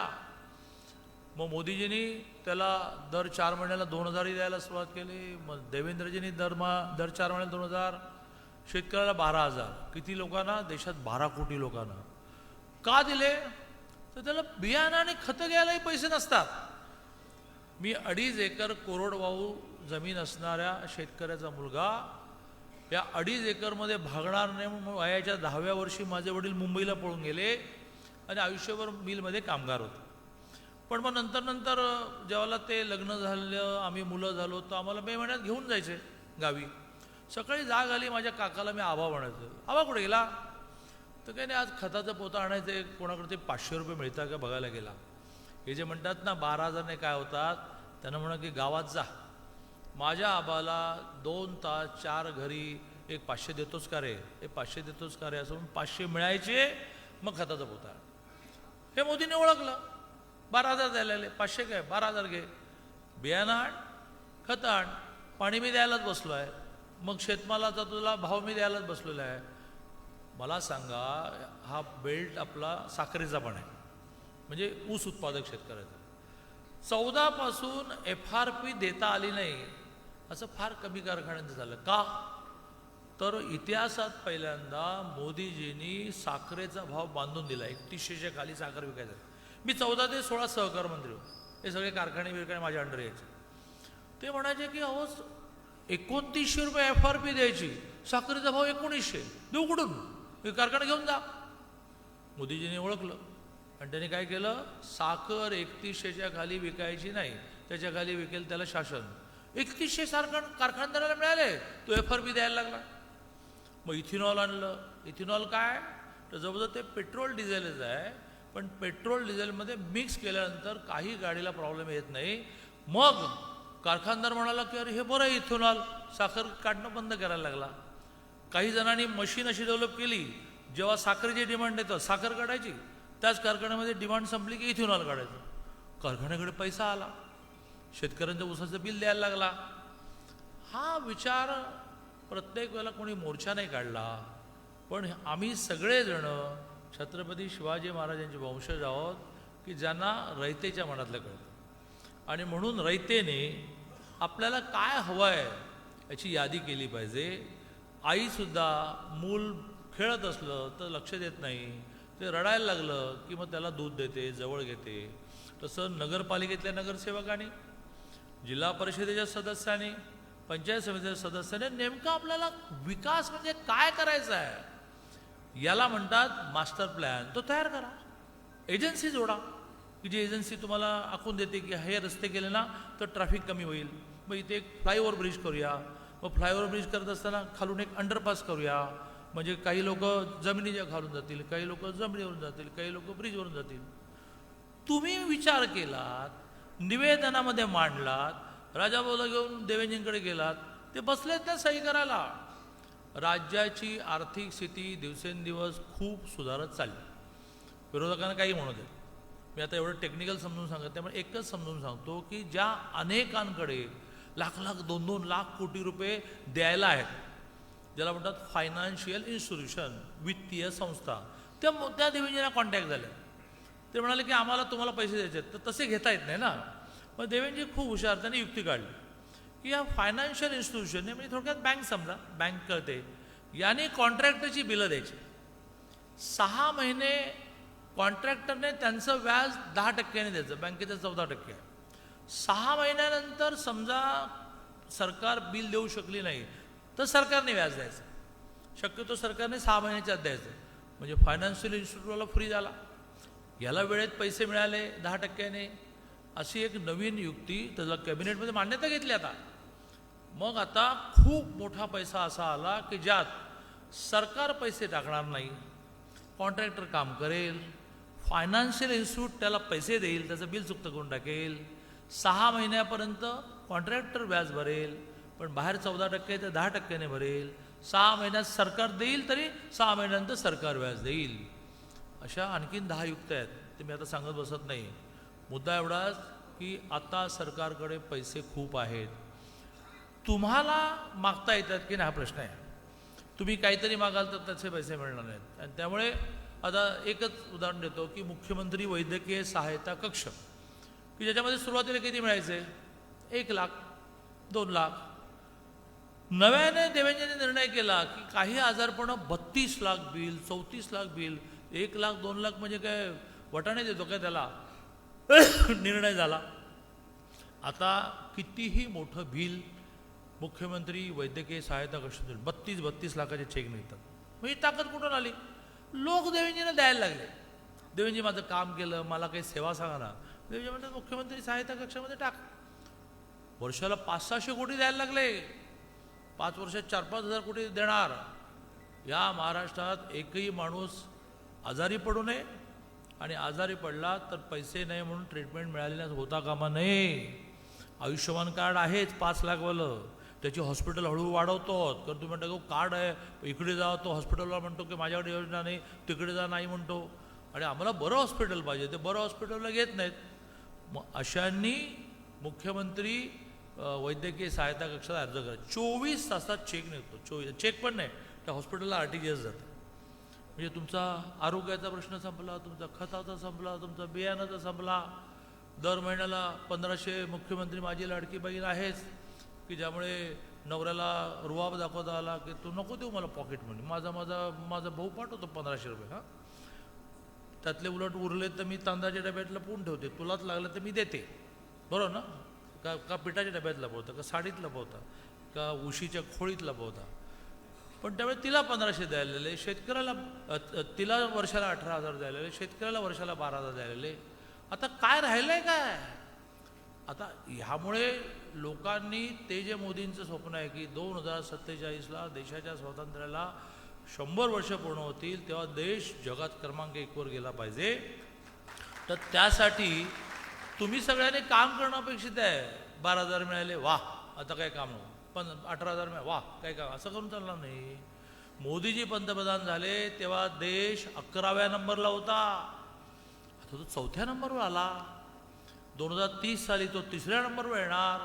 मग मोदीजींनी त्याला दर 4 महिन्याला 2,000 द्यायला सुरुवात केली. मग देवेंद्रजींनी दर 4 महिन्याला 2,000, शेतकऱ्याला 12,000. किती लोकांना? देशात 12 कोटी लोकांना. का दिले? तर त्याला बियाणं आणि खतं घ्यायलाही पैसे नसतात. मी 2.5 एकर कोरडवाहू जमीन असणाऱ्या शेतकऱ्याचा मुलगा, या 2.5 एकरमध्ये भागणार नाही म्हणून वयाच्या 10व्या वर्षी माझे वडील मुंबईला पळून गेले आणि आयुष्यभर मिलमध्ये कामगार होते. पण मग नंतर जेव्हा ते लग्न झालं, आम्ही मुलं झालो, तर आम्हाला मे महिन्यात घेऊन जायचे गावी. सकाळी जाग आली, माझ्या काकाला मी आबा म्हणायचो. आबा कुठे गेला? तर काही नाही, आज खताचं पोतं आणायचं, कोणाकडे ते 500 रुपये मिळतात का बघायला गेला. हे जे म्हणतात ना 12,000ने काय होतात, त्यांना म्हणा की गावात जा. माझ्या आबाला 2 तास 4 घरी एक 500 देतोच का रे, हे 500 देतोच का रे असं म्हणून 500 मिळायचे. मग खताचा पोता हे मोदीने ओळखलं. 12,000 द्यायला लागले, 500 काय 12,000 घे, बियाणं आण, खतं आण, पाणी मी द्यायलाच बसलो आहे, मग शेतमालाचा तुला भाव मी द्यायलाच बसलेला आहे. मला सांगा, हा बेल्ट आपला साखरेचा पण आहे, म्हणजे ऊस उत्पादक शेतकऱ्याचा. 14 पासून FRP देता आली नाही, असं फार कमी कारखान्यांचं झालं. का? तर इतिहासात पहिल्यांदा मोदीजींनी साखरेचा भाव बांधून दिला. 3100च्या खाली साखर विकायचं. मी 14 ते 16 सहकार मंत्री होतो. हे सगळे कारखाने माझ्या अंडर यायचे. ते म्हणायचे की अहो 2900 रुपये FRP द्यायची, साखरेचा भाव 1900, देऊ कुठून? हे कारखाना घेऊन जा. मोदीजींनी ओळखलं आणि त्यांनी काय केलं, साखर 3100च्या खाली विकायची नाही, त्याच्या खाली विकेल त्याला शासन. 3100 कारखानदाराला मिळाले, तो FRP द्यायला लागला. मग इथेनॉल आणलं. इथेनॉल काय? तर जवळजवळ ते पेट्रोल डिझेलच आहे, पण पेट्रोल डिझेलमध्ये मिक्स केल्यानंतर काही गाडीला प्रॉब्लेम येत नाही. मग कारखानदार म्हणाला की अरे हे बरं आहे इथेनॉल, साखर काढणं बंद करायला लागला. काही जणांनी मशीन अशी डेव्हलप केली, जेव्हा साखरेची डिमांड येतं साखर काढायची, त्याच कारखान्यामध्ये डिमांड संपली की इथेनॉल काढायचं. कारखान्याकडे पैसा आला, शेतकऱ्यांच्या ऊसाचं बिल द्यायला लागला. हा विचार प्रत्येक वेळेला कोणी मोर्चा नाही काढला, पण आम्ही सगळेजण छत्रपती शिवाजी महाराजांचे वंशज आहोत की ज्यांना रयतेच्या मनातलं कळतं. आणि म्हणून रयतेने आपल्याला काय हवं आहे याची यादी केली पाहिजे. आईसुद्धा मूल खेळत असलं तर लक्ष देत नाही, ते रडायला लागलं की मग त्याला दूध देते, जवळ घेते. तसं नगरपालिकेतल्या नगरसेवकांनी, जिल्हा परिषदेच्या सदस्यांनी, पंचायत समितीच्या सदस्यांनी नेमकं आपल्याला विकास म्हणजे काय करायचा आहे याला म्हणतात मास्टर प्लॅन. तो तयार करा, एजन्सी जोडा की जी एजन्सी तुम्हाला आखून देते की हे रस्ते केले ना तर ट्रॅफिक कमी होईल. मग इथे एक फ्लायओव्हर ब्रिज करूया, मग फ्लायओव्हर ब्रिज करत असताना खालून एक अंडरपास करूया, म्हणजे काही लोक जमिनीच्या खालून जातील, काही लोक जमिनीवरून जातील, काही लोक ब्रिजवरून जातील. तुम्ही विचार केलात, निवेदनामध्ये मांडलात, राजाभाऊला घेऊन देवेंजींकडे गेलात, ते बसलेत ना सही करायला. राज्याची आर्थिक स्थिती दिवसेंदिवस खूप सुधारत चालली. विरोधकांना काही म्हणू दे, मी आता एवढं टेक्निकल समजून सांगत, त्यामुळे एकच समजून सांगतो की ज्या अनेकांकडे लाख 2 लाख कोटी रुपये द्यायला आहेत, ज्याला म्हणतात फायनान्शियल इन्स्टिट्यूशन, वित्तीय संस्था, त्या देवेंजींना कॉन्टॅक्ट झाले. ते म्हणाले की आम्हाला तुम्हाला पैसे द्यायचे आहेत, तर तसे घेता येत नाही ना. मग देवेंजी खूप हुशार, त्यांनी युक्ती काढली की या फायनान्शियल इन्स्टिट्यूशनने, म्हणजे थोडक्यात बँक समजा, बँक कळते, याने कॉन्ट्रॅक्टरची बिलं द्यायची. 6 महिने कॉन्ट्रॅक्टरने त्यांचं व्याज 10% द्यायचं, बँकेचं 14% आहे. 6 महिन्यानंतर समजा सरकार बिल देऊ शकली नाही तर सरकारने व्याज द्यायचं. शक्यतो सरकारने 6 महिन्याच्या आत द्यायचं, म्हणजे फायनान्शियल इन्स्टिट्यूटवाला फ्री झाला. याला वेळेत पैसे मिळाले 10%, अशी एक नवीन युक्ती त्याला कॅबिनेटमध्ये मान्यता घेतली. मग आता खूप मोठा पैसा असा आला की ज्यात सरकार पैसे टाकणार नाही, कॉन्ट्रॅक्टर काम करेल, फायनान्शियल इन्स्टिट्यूट त्याला पैसे देईल, त्याचं बिल चुकतं करून टाकेल, 6 महिन्यापर्यंत कॉन्ट्रॅक्टर व्याज भरेल, पण बाहेर 14% ते 10%ने भरेल. 6 महिन्यात सरकार देईल तरी 6 महिन्यानंतर सरकार व्याज देईल. अशा आणखीन 10 युक्त्या आहेत, ते मी आता सांगत बसत नाही. मुद्दा एवढाच की आता सरकारकडे पैसे खूप आहेत. तुम्हाला मागता येतात की नाही हा प्रश्न आहे. तुम्ही काहीतरी मागाल तर त्याचे पैसे मिळणार नाहीत. आणि त्यामुळे आता एकच उदाहरण देतो की मुख्यमंत्री वैद्यकीय सहायता कक्ष, की ज्याच्यामध्ये सुरुवातीला किती मिळायचे, 1 लाख 2 लाख. नव्याने देवेंद्रने निर्णय केला की काही आजारपणं 32 लाख बिल, 34 लाख बिल, 1 लाख 2 लाख म्हणजे काय वटाणे देतो काय त्याला निर्णय झाला. आता कितीही मोठं बिल मुख्यमंत्री वैद्यकीय सहायता कक्ष 32 लाखाचे चेक मिळतात. मग ही ताकद कुठून आली? लोक देवेंद्रजीला द्यायला लागले. देवेंद्रजी माझं काम केलं, मला काही सेवा सांगा ना. देवेंद्रजी म्हणतात मुख्यमंत्री सहायता कक्षामध्ये टाक. वर्षाला 500-600 कोटी द्यायला लागले. 5 वर्षात 4-5 हजार कोटी देणार. या महाराष्ट्रात एकही माणूस आजारी पडू नये, आणि आजारी पडला तर पैसे नाही म्हणून ट्रीटमेंट मिळालेल्या होता कामा नये. आयुष्यमान कार्ड आहेच 5 लाखवालं, त्याची हॉस्पिटल हळूहळू वाढवतो. तर तुम्ही म्हणता कार्ड आहे, इकडे जा, तो हॉस्पिटलला म्हणतो की माझ्याकडे योजना नाही, तिकडे जा नाही म्हणतो. आणि आम्हाला बरं हॉस्पिटल पाहिजे, ते बरं हॉस्पिटलला घेत नाहीत. मग अशांनी मुख्यमंत्री वैद्यकीय सहायता कक्षात अर्ज करा. 24 तासात चेक निघतो. 24 चेक पण नाही, त्या हॉस्पिटलला RTGS जातं. म्हणजे तुमचा आरोग्याचा प्रश्न संपला, तुमचा खताचा संपला, तुमचा बियाणाचा संपला. दर महिन्याला 1500 मुख्यमंत्री माझी लाडकी बहीण आहेच, की ज्यामुळे नवऱ्याला रुबाब दाखवता आला की तू नको देऊ मला पॉकेट मनी, माझा भाऊ पाठवतो 1500 रुपये. हां, त्यातले उलट उरले तर मी तांदळाच्या डब्यात लपवून ठेवते, तुलाच लागलं तर मी देते. बरोबर ना? का पिठाच्या डब्यात लपवता, का साडीत लपवता, का उशीच्या खोळीत लपवता. पण त्यामुळे तिला 1500 द्यायलेले, शेतकऱ्याला तिला वर्षाला 18,000 द्यायलेले, शेतकऱ्याला वर्षाला 12,000 द्यायलेले. आता काय राहिलंय काय? आता ह्यामुळे लोकांनी ते जे मोदींचं स्वप्न आहे की 2047ला देशाच्या स्वातंत्र्याला 100 वर्ष पूर्ण होतील, तेव्हा देश जगात क्रमांक 1 वर गेला पाहिजे. तर त्यासाठी तुम्ही सगळ्यांनी काम करणं अपेक्षित आहे. 12,000 मिळाले, वाह, आता काय काम नको. पण 18,000 मिळाले, वाह, काय काम. असं करून चालणार नाही. मोदीजी पंतप्रधान झाले तेव्हा देश 11व्या नंबरला होता, आता तो 4थ्या नंबरवर आला. 2030 साली तो 3ऱ्या नंबरवर येणार.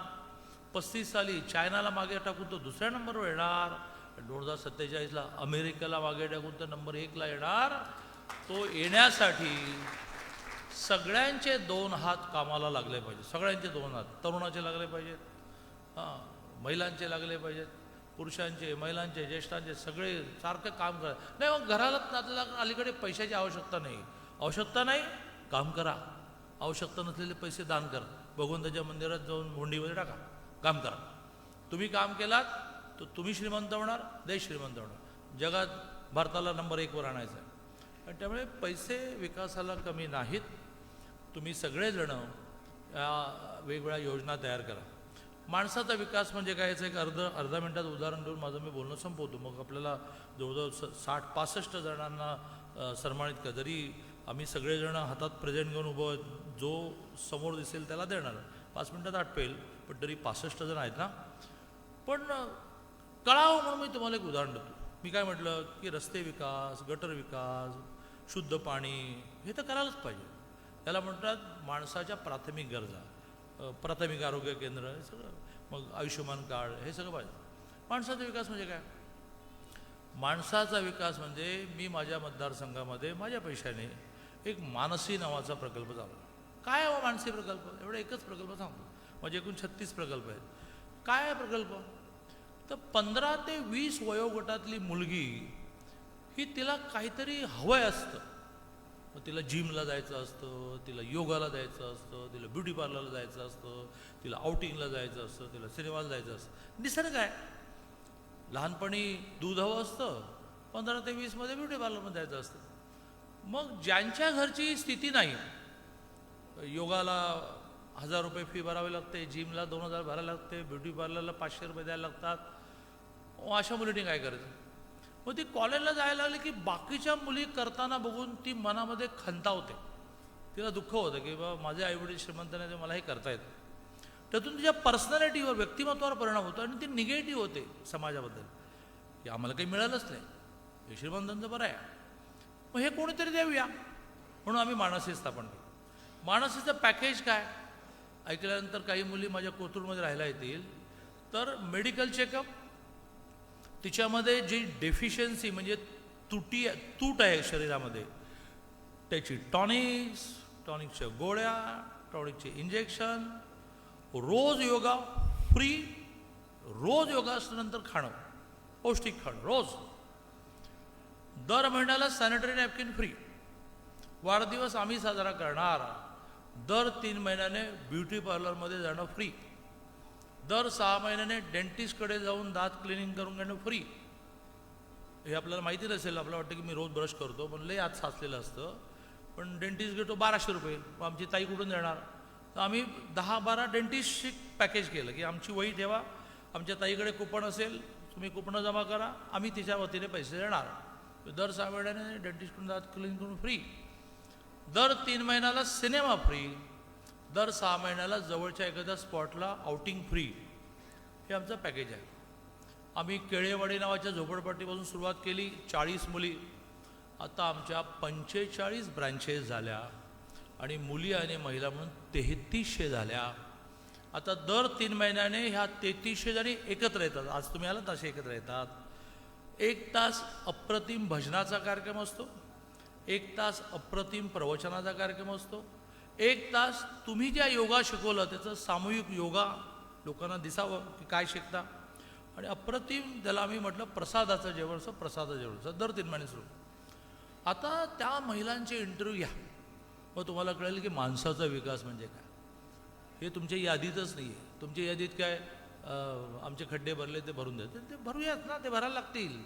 35 साली चायनाला मागे टाकून तो 2ऱ्या नंबरवर येणार. 2047ला अमेरिकेला मागे टाकून तर नंबर 1ला येणार. तो येण्यासाठी सगळ्यांचे 2 हात कामाला लागले पाहिजे. सगळ्यांचे 2 हात. तरुणाचे लागले पाहिजेत, हां, महिलांचे लागले पाहिजेत, पुरुषांचे, महिलांचे, ज्येष्ठांचे, सगळे सारखं काम करा. नाही मग घराला आपल्याला अलीकडे पैशाची आवश्यकता नाही, काम करा. आवश्यकता नसलेले पैसे दान करा. भगवंताच्या मंदिरात जाऊन हुंडीमध्ये टाका. काम करा. तुम्ही काम केलात तर तुम्ही श्रीमंत होणार, देश श्रीमंत होणार. जगात भारताला नंबर 1 वर आणायचं आहे. आणि त्यामुळे पैसे विकासाला कमी नाहीत. तुम्ही सगळेजणं वेगवेगळ्या योजना तयार करा. माणसाचा विकास म्हणजे काय, याचं एक अर्धा मिनिटात उदाहरण देऊन माझं मी बोलणं संपवतो. मग आपल्याला जवळजवळ 60-65 जणांना सन्मानित करा. जरी आम्ही सगळेजण हातात प्रेझेंट घेऊन उभं, जो समोर दिसेल त्याला देणार. 5 मिनिटात आटपेल, पण तरी 65 जण आहेत ना. पण कळावं म्हणून मी तुम्हाला एक उदाहरण देतो. मी काय म्हटलं की रस्ते विकास, गटर विकास, शुद्ध पाणी, हे तर करायलाच पाहिजे. त्याला म्हणतात माणसाच्या प्राथमिक गरजा. प्राथमिक आरोग्य केंद्र, हे सगळं, मग आयुष्यमान कार्ड, हे सगळं पाहिजे. माणसाचा विकास म्हणजे काय? माणसाचा विकास म्हणजे मी माझ्या मतदारसंघामध्ये माझ्या पैशाने एक मानसी नावाचा प्रकल्प चालवला. काय आहे मानसी प्रकल्प? एवढा एकच प्रकल्प सांगतो. माझे एकूण 36 प्रकल्प आहेत. काय आहे प्रकल्प? तर 15 ते 20 वयोगटातली मुलगी ही, तिला काहीतरी हवंय असतं. मग तिला जिमला जायचं असतं, तिला योगाला जायचं असतं, तिला ब्युटी पार्लरला जायचं असतं, तिला आउटिंगला जायचं असतं, तिला सिनेमाला जायचं असतं. निसर्ग आहे. लहानपणी दूध हवं असतं, 15 ते 20मध्ये ब्युटी पार्लरमध्ये जायचं असतं. मग ज्यांच्या घरची स्थिती नाही, योगाला 1000 रुपये फी भरावी लागते, जिमला 2000 भरायला लागते, ब्युटी पार्लरला 500 रुपये द्यायला लागतात, अशा मुलींनी काय करायचं? मग ती कॉलेजला जायला लागली की बाकीच्या मुली करताना बघून ती मनामध्ये खंतावते, तिला दुःख होतं की बाबा माझे आईवडील श्रीमंत नाही, ते मला हे करता येतं. त्यातून तिच्या पर्सनॅलिटीवर, व्यक्तिमत्वावर परिणाम होतो आणि ती निगेटिव्ह होते समाजाबद्दल, की आम्हाला काही मिळालंच नाही, हे श्रीमंतांचं बरं आहे, मग हे कोणीतरी देऊया. म्हणून आम्ही मानसी स्थापन केलं. मानसीचं पॅकेज काय ऐकल्यानंतर काही मुली माझ्या कोथरूडमध्ये राहायला येतील, तर मेडिकल चेकअप, तिच्यामध्ये जी डेफिशियन्सी म्हणजे तूट आहे शरीरामध्ये, त्याची टॉनिकच्या गोळ्या, टॉनिकचे इंजेक्शन, रोज योगा फ्री, रोज योगासनानंतर खाणं, पौष्टिक खाणं रोज, दर महिन्याला सॅनिटरी नॅपकिन फ्री, वाढदिवस आम्ही साजरा करणार, दर 3 महिन्याने ब्युटी पार्लरमध्ये जाणं फ्री, दर 6 महिन्याने डेंटिस्टकडे जाऊन दात क्लिनिंग करून घेणं फ्री. हे आपल्याला माहिती नसेल, आपल्याला वाटतं की मी रोज ब्रश करतो, पण लय आत साचलेलं असतं. पण डेंटिस्ट घेतो 1200 रुपये, मग आमची ताई कुठून देणार? तर आम्ही 10-12 डेंटिस्टची पॅकेज केलं की आमची वही ठेवा, आमच्या ताईकडे कुपन असेल, तुम्ही कुपनं जमा करा, आम्ही तिच्या वतीने पैसे देणार. दर 6 महिन्याने डेंटिस्टकडून दात क्लिनिंग करून फ्री, दर 3 महिन्याला सिनेमा फ्री, दर 6 महिन्याला जवळच्या एखाद्या स्पॉटला आउटिंग फ्री. हे आमचं पॅकेज आहे. आम्ही केळेवाडी नावाच्या झोपडपट्टीपासून सुरुवात केली, 40 मुली, आता आमच्या 45 ब्रँचेस झाल्या आणि मुली आणि महिला म्हणून 3300 झाल्या. आता दर 3 महिन्याने ह्या 3300 जणी एकत्र येतात. आज तुम्ही आलात असे एकत्र येतात. 1 तास अप्रतिम भजनाचा कार्यक्रम असतो, 1 तास अप्रतिम प्रवचनाचा कार्यक्रम असतो, 1 तास तुम्ही ज्या योगा शिकवलं त्याचं सामूहिक योगा लोकांना दिसावं की काय शिकता, आणि अप्रतिम त्याला आम्ही म्हटलं प्रसादाचं जेवण असं, प्रसादाचं जेवण असं, दर 3 महिने सुरू. आता त्या महिलांचे इंटरव्ह्यू घ्या, मग तुम्हाला कळेल की माणसाचा विकास म्हणजे काय. हे तुमच्या यादीतच नाही आहे. तुमच्या यादीत काय आमचे खड्डे भरले ते भरून द्या, ते भरूयात ना, ते भरायला लागतील,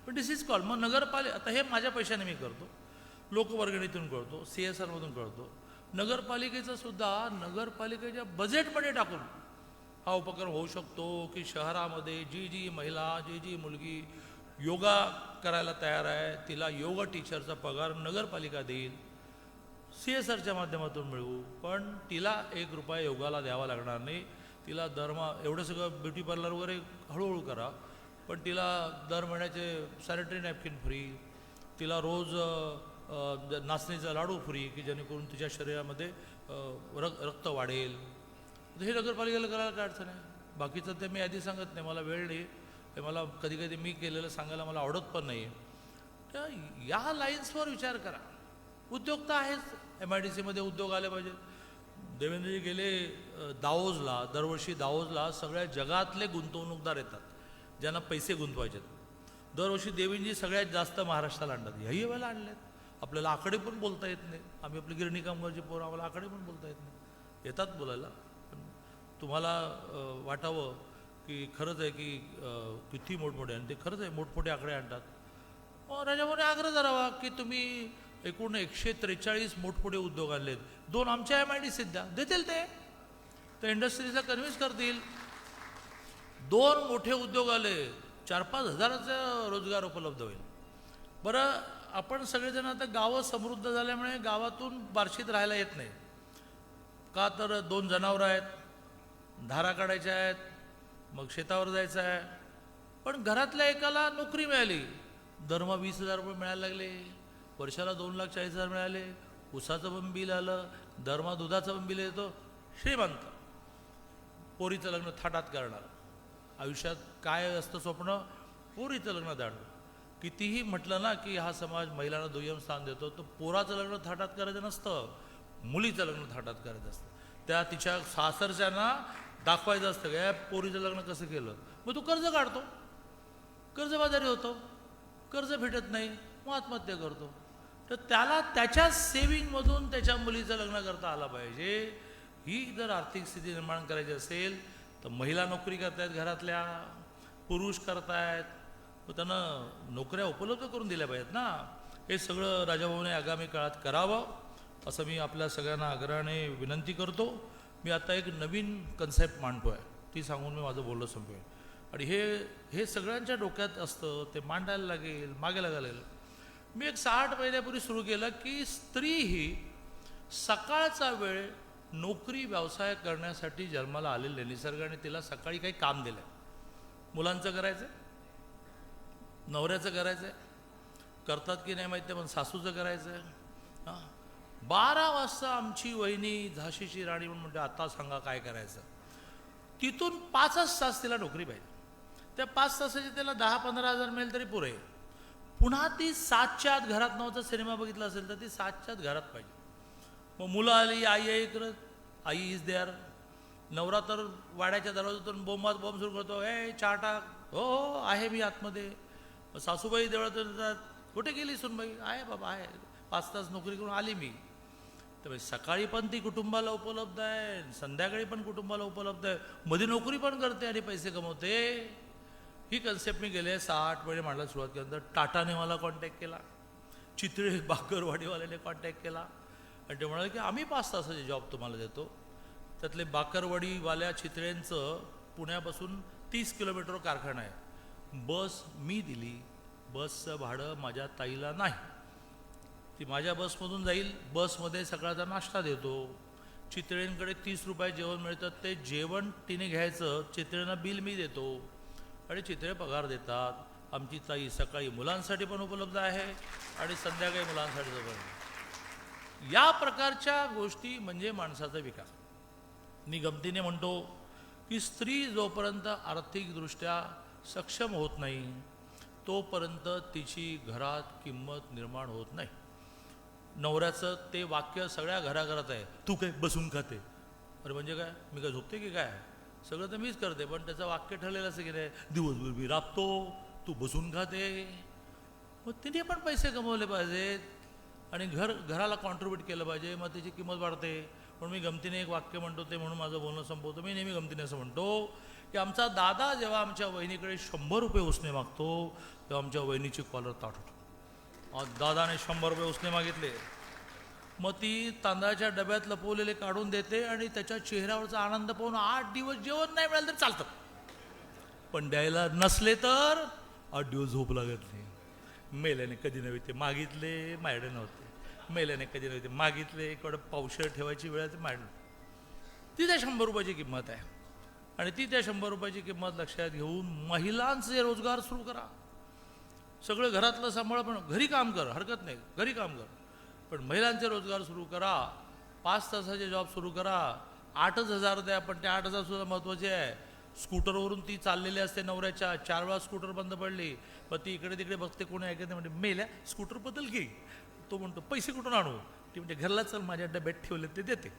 पण दिस इज कॉल. मग नगरपालिका, आता हे माझ्या पैशाने मी करतो, लोकवर्गणीतून करतो, CSRमधून करतो. नगरपालिकेचं सुद्धा नगरपालिकेच्या बजेटमध्ये टाकून हा उपक्रम होऊ शकतो की शहरामध्ये जी महिला, जी मुलगी योगा करायला तयार आहे, तिला योगा टीचरचा पगार नगरपालिका देईल, CSRच्या माध्यमातून मिळवू, पण तिला 1 रुपया योगाला द्यावा लागणार नाही. तिला एवढं सगळं ब्युटी पार्लर वगैरे हळूहळू करा, पण तिला दर महिन्याचे सॅनिटरी नॅपकिन फ्री, तिला रोज नाचणीचा लाडू फ्री, की जेणेकरून तिच्या शरीरामध्ये रक्त वाढेल. हे नगरपालिकेला करायला काय अडचण आहे? बाकीचं ते मी आधी सांगत नाही, मला वेळ नाही, ते मला कधी कधी मी केलेलं सांगायला मला आवडत पण नाही. तर या लाईन्सवर विचार करा. उद्योग तर आहेच, MIDCमध्ये उद्योग आले पाहिजेत. देवेंद्रजी गेले दावोजला, दरवर्षी दावोजला सगळ्या जगातले गुंतवणूकदार येतात ज्यांना पैसे गुंतवायचे. दरवर्षी देवेंद्रजी सगळ्यात जास्त महाराष्ट्राला आणतात. ह्याही वेळेला आणल्यात. आपल्याला आकडे पण बोलता येत नाही, आम्ही आपली गिरणी कामगारची पोरं, आम्हाला आकडे पण बोलता येत नाही. येतात बोलायला, पण तुम्हाला वाटावं की खरंच आहे की किती मोठमोठे, आणि ते खरंच आहे मोठमोठे आकडे आणतात. मग राजाभाऊने आग्रह करावा की तुम्ही एकूण 143 मोठमोठे उद्योग आणलेत, 2 आमच्या MIDCत द्या, देतील ते, तर इंडस्ट्रीजला कन्व्हिन्स करतील. 2 मोठे उद्योग आले, 4-5 हजाराचा रोजगार उपलब्ध होईल. बरं, आपण सगळेजण आता गावं समृद्ध झाल्यामुळे गावातून बार्शीत राहायला येत नाही का, तर 2 जनावरं आहेत, धारा काढायच्या आहेत, मग शेतावर जायचं आहे. पण घरातल्या एकाला नोकरी मिळाली, दरमहा 20,000 रुपये मिळायला लागले, वर्षाला 2,40,000 मिळाले, ऊसाचं पण बिल आलं, दरमहा दुधाचं पण बिल येतो, श्रीमंत. पोरीचं लग्न थाटात करणार. आयुष्यात काय असतं स्वप्न? पोरीचं लग्न दाडलं. कितीही म्हटलं ना की हा समाज महिलांना दुय्यम स्थान देतो, तर पोराचं लग्न थाटात करायचं नसतं, मुलीचं लग्न थाटात करायचं असतं. त्या तिच्या सासरच्यांना दाखवायचं असतं की या पोरीचं लग्न कसं केलं. मग तू कर्ज काढतो, कर्जबाजारी होतो, कर्ज भेटत नाही, मग आत्महत्या करतो. तर त्याला त्याच्या सेविंगमधून त्याच्या मुलीचं लग्न करता आलं पाहिजे. ही जर आर्थिक स्थिती निर्माण करायची असेल तर महिला नोकरी करतायत घरातल्या, पुरुष करतायत, मग त्यांना नोकऱ्या उपलब्ध करून दिल्या पाहिजेत ना. हे सगळं राजाभाऊने आगामी काळात करावं असं मी आपल्या सगळ्यांना आग्रहाने विनंती करतो. मी आता एक नवीन कन्सेप्ट मांडतो आहे, ती सांगून मी माझं बोलणं संपवेन. आणि हे सगळ्यांच्या डोक्यात असतं, ते मांडायला लागेल, मागे लागायला लागेल. मी एक 60 महिन्यापूर्वी सुरू केलं की स्त्री ही सकाळचा वेळ नोकरी व्यवसाय करण्यासाठी जन्माला आलेले, निसर्गाने तिला सकाळी काही काम दिलं. मुलांचं करायचं, नवऱ्याचं करायचं आहे, करतात की नाही माहिती पण सासूचं करायचं आहे. हां, 12 वाजता आमची वहिनी झाशीची राणी म्हणून म्हणते आता सांगा काय करायचं. तिथून 5 तास तिला नोकरी पाहिजे. त्या 5 तासाचे त्याला 10-15 हजार मिळेल तरी पुरे. पुन्हा ती 7च्या आत घरात नव्हता सिनेमा बघितला असेल तर ती 7च्या आत घरात पाहिजे. मग मुलं आली, आई करत, आई इज देअर. नवरा तर वाड्याच्या दरवाजातून बॉम्ब सुरू करतो, चहा टाक, हो हो आहे मी आतमध्ये. मग सासूबाई देवळात येतात, कुठे गेली सुनबाई, आहे बाबा आहे, 5 तास नोकरी करून आली मी. तर सकाळी पण ती कुटुंबाला उपलब्ध आहे, संध्याकाळी पण कुटुंबाला उपलब्ध आहे, मध्ये नोकरी पण करते आणि पैसे कमवते. ही कन्सेप्ट मी गेले 60 महिने मांडायला सुरुवात केल्यानंतर टाटाने मला कॉन्टॅक्ट केला, चितळे बाकरवाडीवाल्याने कॉन्टॅक्ट केला आणि ते म्हणाले की आम्ही 5 तासाचे जॉब तुम्हाला देतो. त्यातले बाकरवाडीवाल्या चितळेंचं पुण्यापासून 30 किलोमीटर कारखाना आहे. बस मी दिली, बसचं भाडं माझ्या ताईला नाही, ती माझ्या बसमधून जाईल, बसमध्ये सकाळचा नाश्ता देतो. चितळेंकडे 30 रुपये जेवण मिळतं, ते जेवण तिने घ्यायचं, चितळेंना बिल मी देतो आणि चितळे पगार देतात. आमची ताई सकाळी मुलांसाठी पण उपलब्ध आहे आणि संध्याकाळी मुलांसाठी पण. या प्रकारच्या गोष्टी म्हणजे माणसाचा विकास. मी गमतीने म्हणतो की स्त्री जोपर्यंत आर्थिकदृष्ट्या सक्षम होत नाही तोपर्यंत तिची घरात किंमत निर्माण होत नाही. नवऱ्याचं ते वाक्य सगळ्या घराघरात आहे, तू काय बसून खाते. अरे म्हणजे काय, मी काय झोपते की काय, सगळं तर मीच करते. पण त्याचं वाक्य ठरलेलं असं की नाही, दिवसभर मी राबतो, तू बसून खाते. मग तिने पण पैसे कमवले पाहिजेत आणि घराला कॉन्ट्रीब्यूट केलं पाहिजे, मग त्याची किंमत वाढते. म्हणून मी गमतीने एक वाक्य म्हणतो, ते म्हणून माझं बोलणं संपवतो. मी नेहमी गमतीने असं म्हणतो की आमचा दादा जेव्हा आमच्या वहिनीकडे 100 रुपये उसने मागतो तेव्हा आमच्या वहिनीची कॉलर ताट होतो. दादाने 100 रुपये उसने मागितले, मग ती तांदळाच्या डब्यात लपवलेले काढून देते आणि त्याच्या चेहऱ्यावरचा आनंद पाहून 8 दिवस जेवण नाही मिळालं तरी चालतं, पण द्यायला नसले तर 8 दिवस झोप लागत नाही. मेल्याने कधी नव्हे ते मागितले, माझ्याकडे नव्हते, मेल्याने कधी नव्हे ते मागितले, इकडं पावशेर ठेवायची वेळ ते मांडलं. ती त्या 100 रुपयाची किंमत आहे आणि ती त्या 100 रुपयाची किंमत लक्षात घेऊन महिलांचे रोजगार सुरू करा. सगळं घरातलं सांभाळ, पण घरी काम कर, हरकत नाही, घरी काम कर, पण महिलांचे रोजगार सुरू करा. 5 तासाचे जॉब सुरू करा, 8,000 द्या, पण ते 8,000 सुद्धा महत्त्वाचे आहे. स्कूटरवरून ती चाललेली असते नवऱ्याच्या, 4 वेळा स्कूटर बंद पडली, पण ती इकडे तिकडे बघते, कोणी ऐकत नाही, म्हणते मेल्या स्कूटर बदल घे. तो म्हणतो पैसे कुठून आणू, ती म्हणते घरला चल माझ्या डब्यात ठेवले ते देते.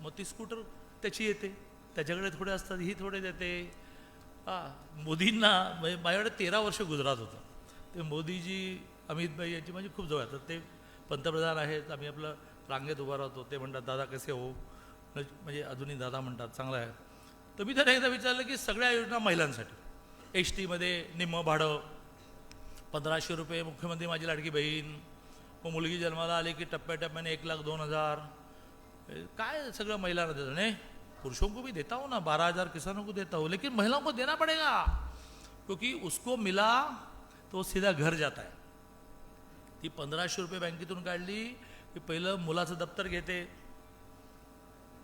मग ती स्कूटर त्याची येते, त्याच्याकडे थोडे असतात, ही थोडे देते. मोदींना म्हणजे माझ्याकडे 13 वर्ष गुजरात होतं. ते मोदीजी अमितभाई यांची माझी खूप जवळ, तर ते पंतप्रधान आहेत, आम्ही आपलं रांगेत उभा राहतो, ते म्हणतात दादा कसे हो, म्हणजे अजूनही दादा म्हणतात, चांगला आहे. तर मी त्यांना एकदा विचारलं की सगळ्या योजना महिलांसाठी, HTमध्ये निम्मं भाडं, 1500 रुपये मुख्यमंत्री माझी लाडकी बहीण, मग मुलगी जन्माला आली की टप्प्याटप्प्याने 1,02,000, काय सगळं महिलांना देतं. नाही, पुरुषों को भी देता हूँ ना, 12,000 किसानों को देता हूँ, लेकिन महिलाओं को देना पड़ेगा क्योंकि उसको मिला तो सीधा घर जाता है. ती 1500 रुपये बँकेतून काढली की पहिलं मुलाचं दप्तर घेते,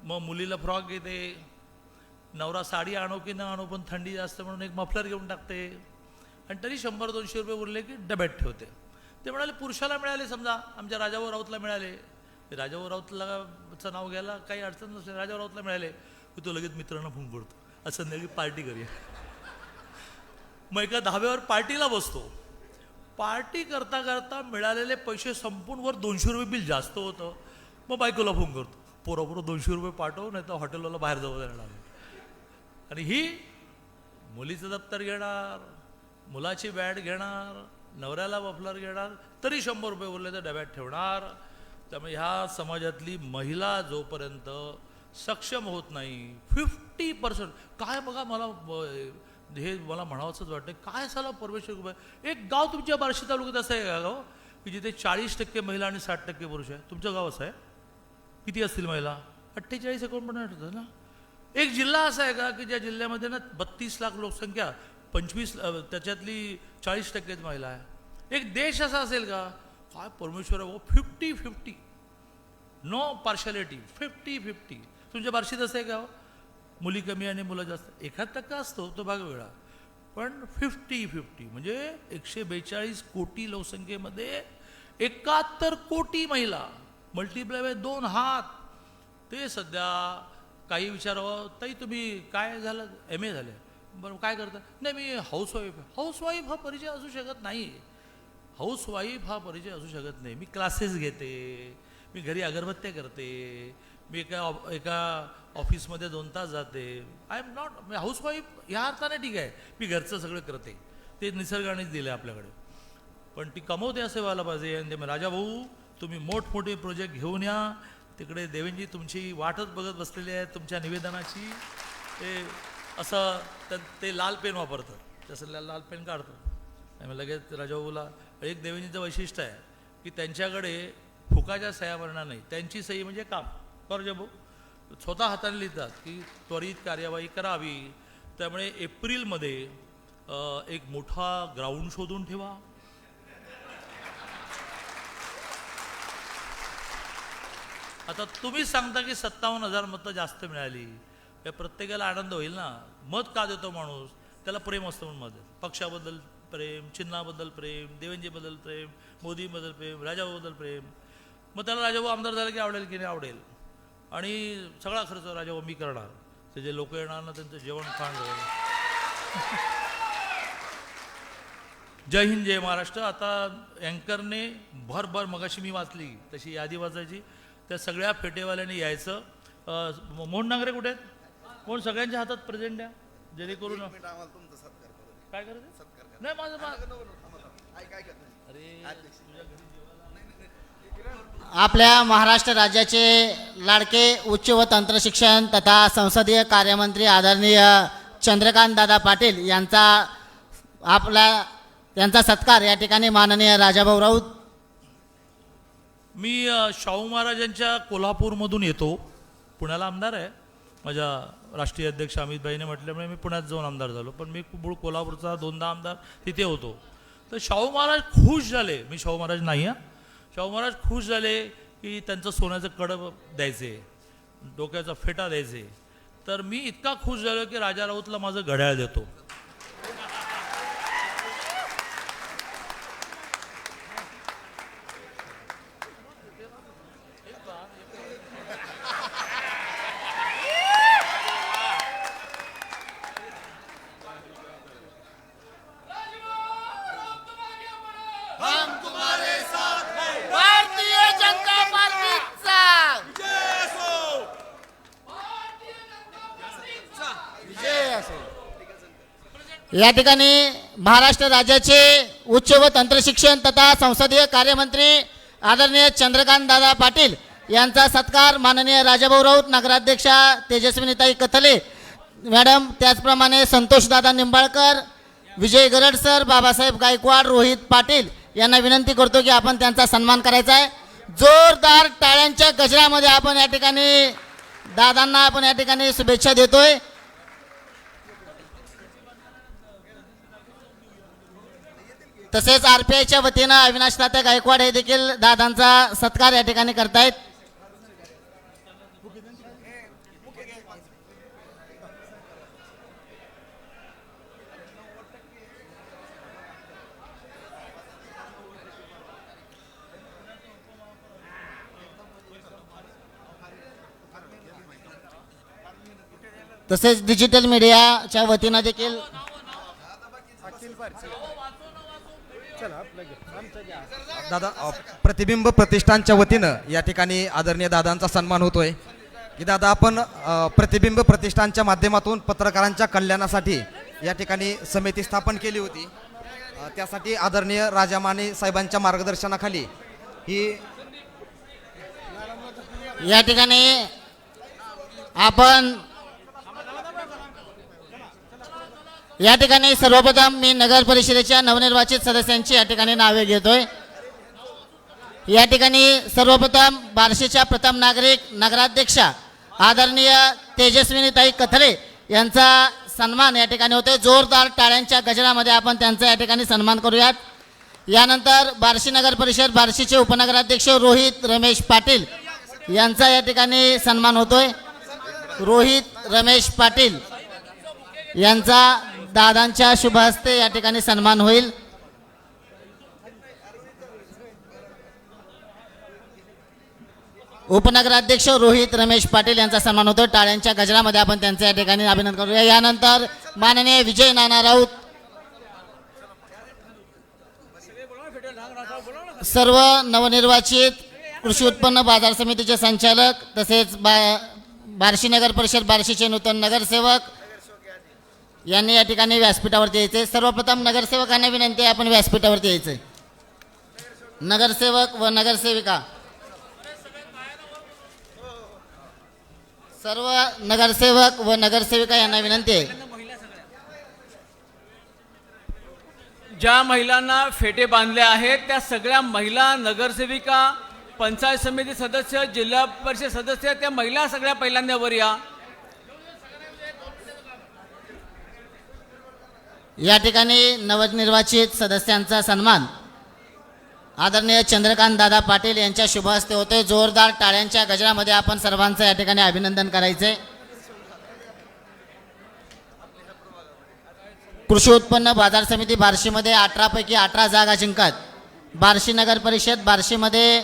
मग मुलीला फ्रॉक घेते, नवरा साडी आणो की न आणो पण थंडी जास्त म्हणून एक मफलर घेऊन टाकते आणि तरी 100-200 रुपये उरले की डब्यात ठेवते. ते म्हणाले पुरुषाला मिळाले, समजा आमच्या राजाभाऊ राऊतला मिळाले, राजाभाऊ राऊतलाचं नाव घ्यायला काही अडचण नसते, राजाभाऊ राऊतला मिळाले की तो लगेच मित्रांना फोन करतो, आज संध्याकाळी पार्टी करूया. मग एका धाब्यावर पार्टीला बसतो, पार्टी करता करता मिळालेले पैसे संपून वर 200 रुपये बिल जास्त होतं. मग बायकोला फोन करतो, पोरापोरं 200 रुपये पाठव, नाही तर हॉटेलवाला बाहेर जाऊ देणार. आणि ही मुलीचं दप्तर घेणार, मुलाची बॅट घेणार, नवऱ्याला मफलर घेणार तरी 100 रुपये उरले तर डब्यात ठेवणार. त्यामुळे ह्या समाजातली महिला जोपर्यंत सक्षम होत नाही 50% काय बघा मला हे मला म्हणावंसंच वाटतं काय साला परमेश्वर कृपा आहे. एक गाव तुमच्या बार्शी तालुक्यात असं आहे का गाव की जिथे 40% महिला आणि 60% पुरुष आहे. तुमचं गाव असं आहे किती असतील महिला 48-49 होतं ना. एक जिल्हा असा आहे का की ज्या जिल्ह्यामध्ये ना 32 लाख लोकसंख्या 25 त्याच्यातली 40% महिला आहे. एक देश असा असेल का काय परमेश्वर 50-50 नो पार्शालिटी 50-50. तुमच्या बार्शीत असं आहे का मुली कमी आणि मुलं जास्त 1% असतो तो भाग वेगळा पण 50-50 म्हणजे 142 कोटी लोकसंख्येमध्ये 71 कोटी महिला मल्टिप्लाय बाय 2 हात. ते सध्या काही विचारावं ताई तुम्ही काय झालं MA झाले बरं काय करता नाही मी हाऊसवाईफ आहे. हाऊसवाईफ हा परिचय असू शकत नाही. हाऊसवाईफ हा परिचय असू शकत नाही. मी क्लासेस घेते मी घरी अगरबत्त्या करते मी एका ऑफिसमध्ये 2 तास जाते. आय एम नॉट हाऊसवाईफ ह्या अर्थाने ठीक आहे मी घरचं सगळं करते ते निसर्गानेच दिलं आपल्याकडे पण ती कमवते असे व्हायला पाहिजे. आणि ते राजा भाऊ तुम्ही मोठमोठे प्रोजेक्ट घेऊन या तिकडे देवेंजी तुमची वाटच बघत बसलेली आहे तुमच्या निवेदनाची. ते असं ते लाल पेन वापरतं तसं लाल पेन काढतं आणि लगेच राजाभाऊला एक देवेंजीचं वैशिष्ट्य आहे की त्यांच्याकडे फुकाच्या सह्या भरणार नाही त्यांची सही म्हणजे काम. राजाभाऊ स्वतः हाताने लिहितात की त्वरित कार्यवाही करावी. त्यामुळे एप्रिलमध्ये एक मोठा ग्राउंड शोधून ठेवा. आता तुम्हीच सांगता की 57,000 मतं जास्त मिळाली या प्रत्येकाला आनंद होईल ना. मत का देतो माणूस त्याला प्रेम असतं म्हणून मत देतो. पक्षाबद्दल प्रेम चिन्हाबद्दल प्रेम देवेंजीबद्दल प्रेम मोदीबद्दल प्रेम राजाभाऊबद्दल प्रेम. मग त्याला राजाभाऊ आमदार झाला की आवडेल की नाही आवडेल आणि सगळा खर्च राजाभाऊ मी करणार. ते जे लोक येणार ना त्यांचं जेवण खाण. जय हिंद जय महाराष्ट्र. आता अँकरने भरभर मगाशी मी वाचली तशी यादी वाचायची त्या सगळ्या फेटेवाल्याने यायचं. मोहन नांगरे कुठे आहेत कोण सगळ्यांच्या हातात प्रेझेंट द्या जेणेकरून काय करायचं नाही माझं अरे आपल्या महाराष्ट्र राज्याचे लाडके उच्च व तंत्र शिक्षण तथा संसदीय कार्यमंत्री आदरणीय चंद्रकांत दादा पाटील यांचा सत्कार या ठिकाणी माननीय राजाभाऊ राऊत. मी शाहू महाराजांच्या कोल्हापूरमधून येतो. पुण्याला आमदार आहे माझ्या राष्ट्रीय अध्यक्ष अमितभाईने म्हटल्यामुळे मी पुण्यात जाऊन आमदार झालो पण मी मूळ कोल्हापूरचा 2दा आमदार तिथे होतो. तर शाहू महाराज खुश झाले. मी शाहू महाराज नाही आहे. शाहू महाराज खुश झाले की त्यांचं सोन्याचं कडं द्यायचे डोक्याचा फेटा द्यायचे. तर मी इतका खुश झालो की राजा राऊतला माझं घड्याळ देतो. या ठिकाणी महाराष्ट्र राज्याचे उच्च व तंत्र शिक्षण तथा संसदीय कार्यमंत्री आदरणीय चंद्रकांत दादा पाटील यांचा सत्कार माननीय राजाभाऊ राऊत नगराध्यक्षा तेजस्विनीताई कथले मॅडम त्याचप्रमाणे संतोषदादा निंबाळकर विजय गरड सर बाबासाहेब गायकवाड रोहित पाटील यांना विनंती करतो की आपण त्यांचा सन्मान करायचा आहे. जोरदार टाळ्यांच्या गजरामध्ये आपण या ठिकाणी दादांना आपण या ठिकाणी शुभेच्छा देतोय. तसेच RPIच्या वतीनं अविनाश तात्या गायकवाड हे देखील दादांचा सत्कार या ठिकाणी करतायत. तसेच डिजिटल मीडियाच्या वतीनं देखील दादा प्रतिबिंब प्रतिष्ठानच्या वतीनं या ठिकाणी आदरणीय दादांचा सन्मान होतोय की दादा आपण प्रतिबिंब प्रतिष्ठानच्या माध्यमातून पत्रकारांच्या कल्याणासाठी या ठिकाणी समिती स्थापन केली होती. त्यासाठी आदरणीय राजा माने साहेबांच्या मार्गदर्शनाखाली ही या ठिकाणी आपण सर्वप्रथम मी नगर परिषदेच्या नवनिर्वाचित सदस्यांची या ठिकाणी नावे घेतोय. या ठिकाणी सर्वप्रथम बार्शीच्या प्रथम नागरिक नगराध्यक्षा आदरणीय तेजस्विनीताई कथले यांचा सन्मान या ठिकाणी होतोय. जोरदार टाळ्यांच्या गजरामध्ये आपण त्यांचा या ठिकाणी सन्मान करूयात. यानंतर बार्शी नगर परिषद बार्शीचे उपनगराध्यक्ष रोहित रमेश पाटील यांचा या ठिकाणी सन्मान होतोय. रोहित रमेश पाटील यांचा दादांच्या शुभ हस्ते या ठिकाणी सन्मान होईल. उपनगराध्यक्ष रोहित रमेश पाटील यांचा सन्मान होतो. टाळ्यांच्या गजरामध्ये आपण त्यांचे या ठिकाणी अभिनंदन करूया. यानंतर माननीय विजय नाना राऊत सर्व नवनिर्वाचित कृषी उत्पन्न बाजार समितीचे संचालक तसेच बार्शी नगर परिषद बार्शीचे नूतन नगरसेवक यांनी या ठिकाणी व्यासपीठावरती यायचे. सर्वप्रथम नगरसेवकांना विनंती आहे आपण व्यासपीठावरती यायचे. नगरसेवक व नगरसेविका सर्व नगरसेवक व नगरसेविका यांना विनंती आहे. ज्या महिलांना फेटे बांधले आहेत त्या सगळ्या महिला नगरसेविका पंचायत समिती सदस्य जिल्हा परिषद सदस्य त्या महिला सगळ्या पहिल्यांदा वर या. या ठिकाणी नवनिर्वाचित सदस्यांचा सन्मान आदरणीय चंद्रकांत दादा पाटील यांच्या शुभ हस्ते होते. जोरदार टाळ्यांच्या गजरामध्ये आपण सर्वांचं या ठिकाणी अभिनंदन करायचे. कृषी उत्पन्न बाजार समिती बार्शीमध्ये 18 पैकी 18 जागा जिंकत बार्शी नगर परिषद बार्शीमध्ये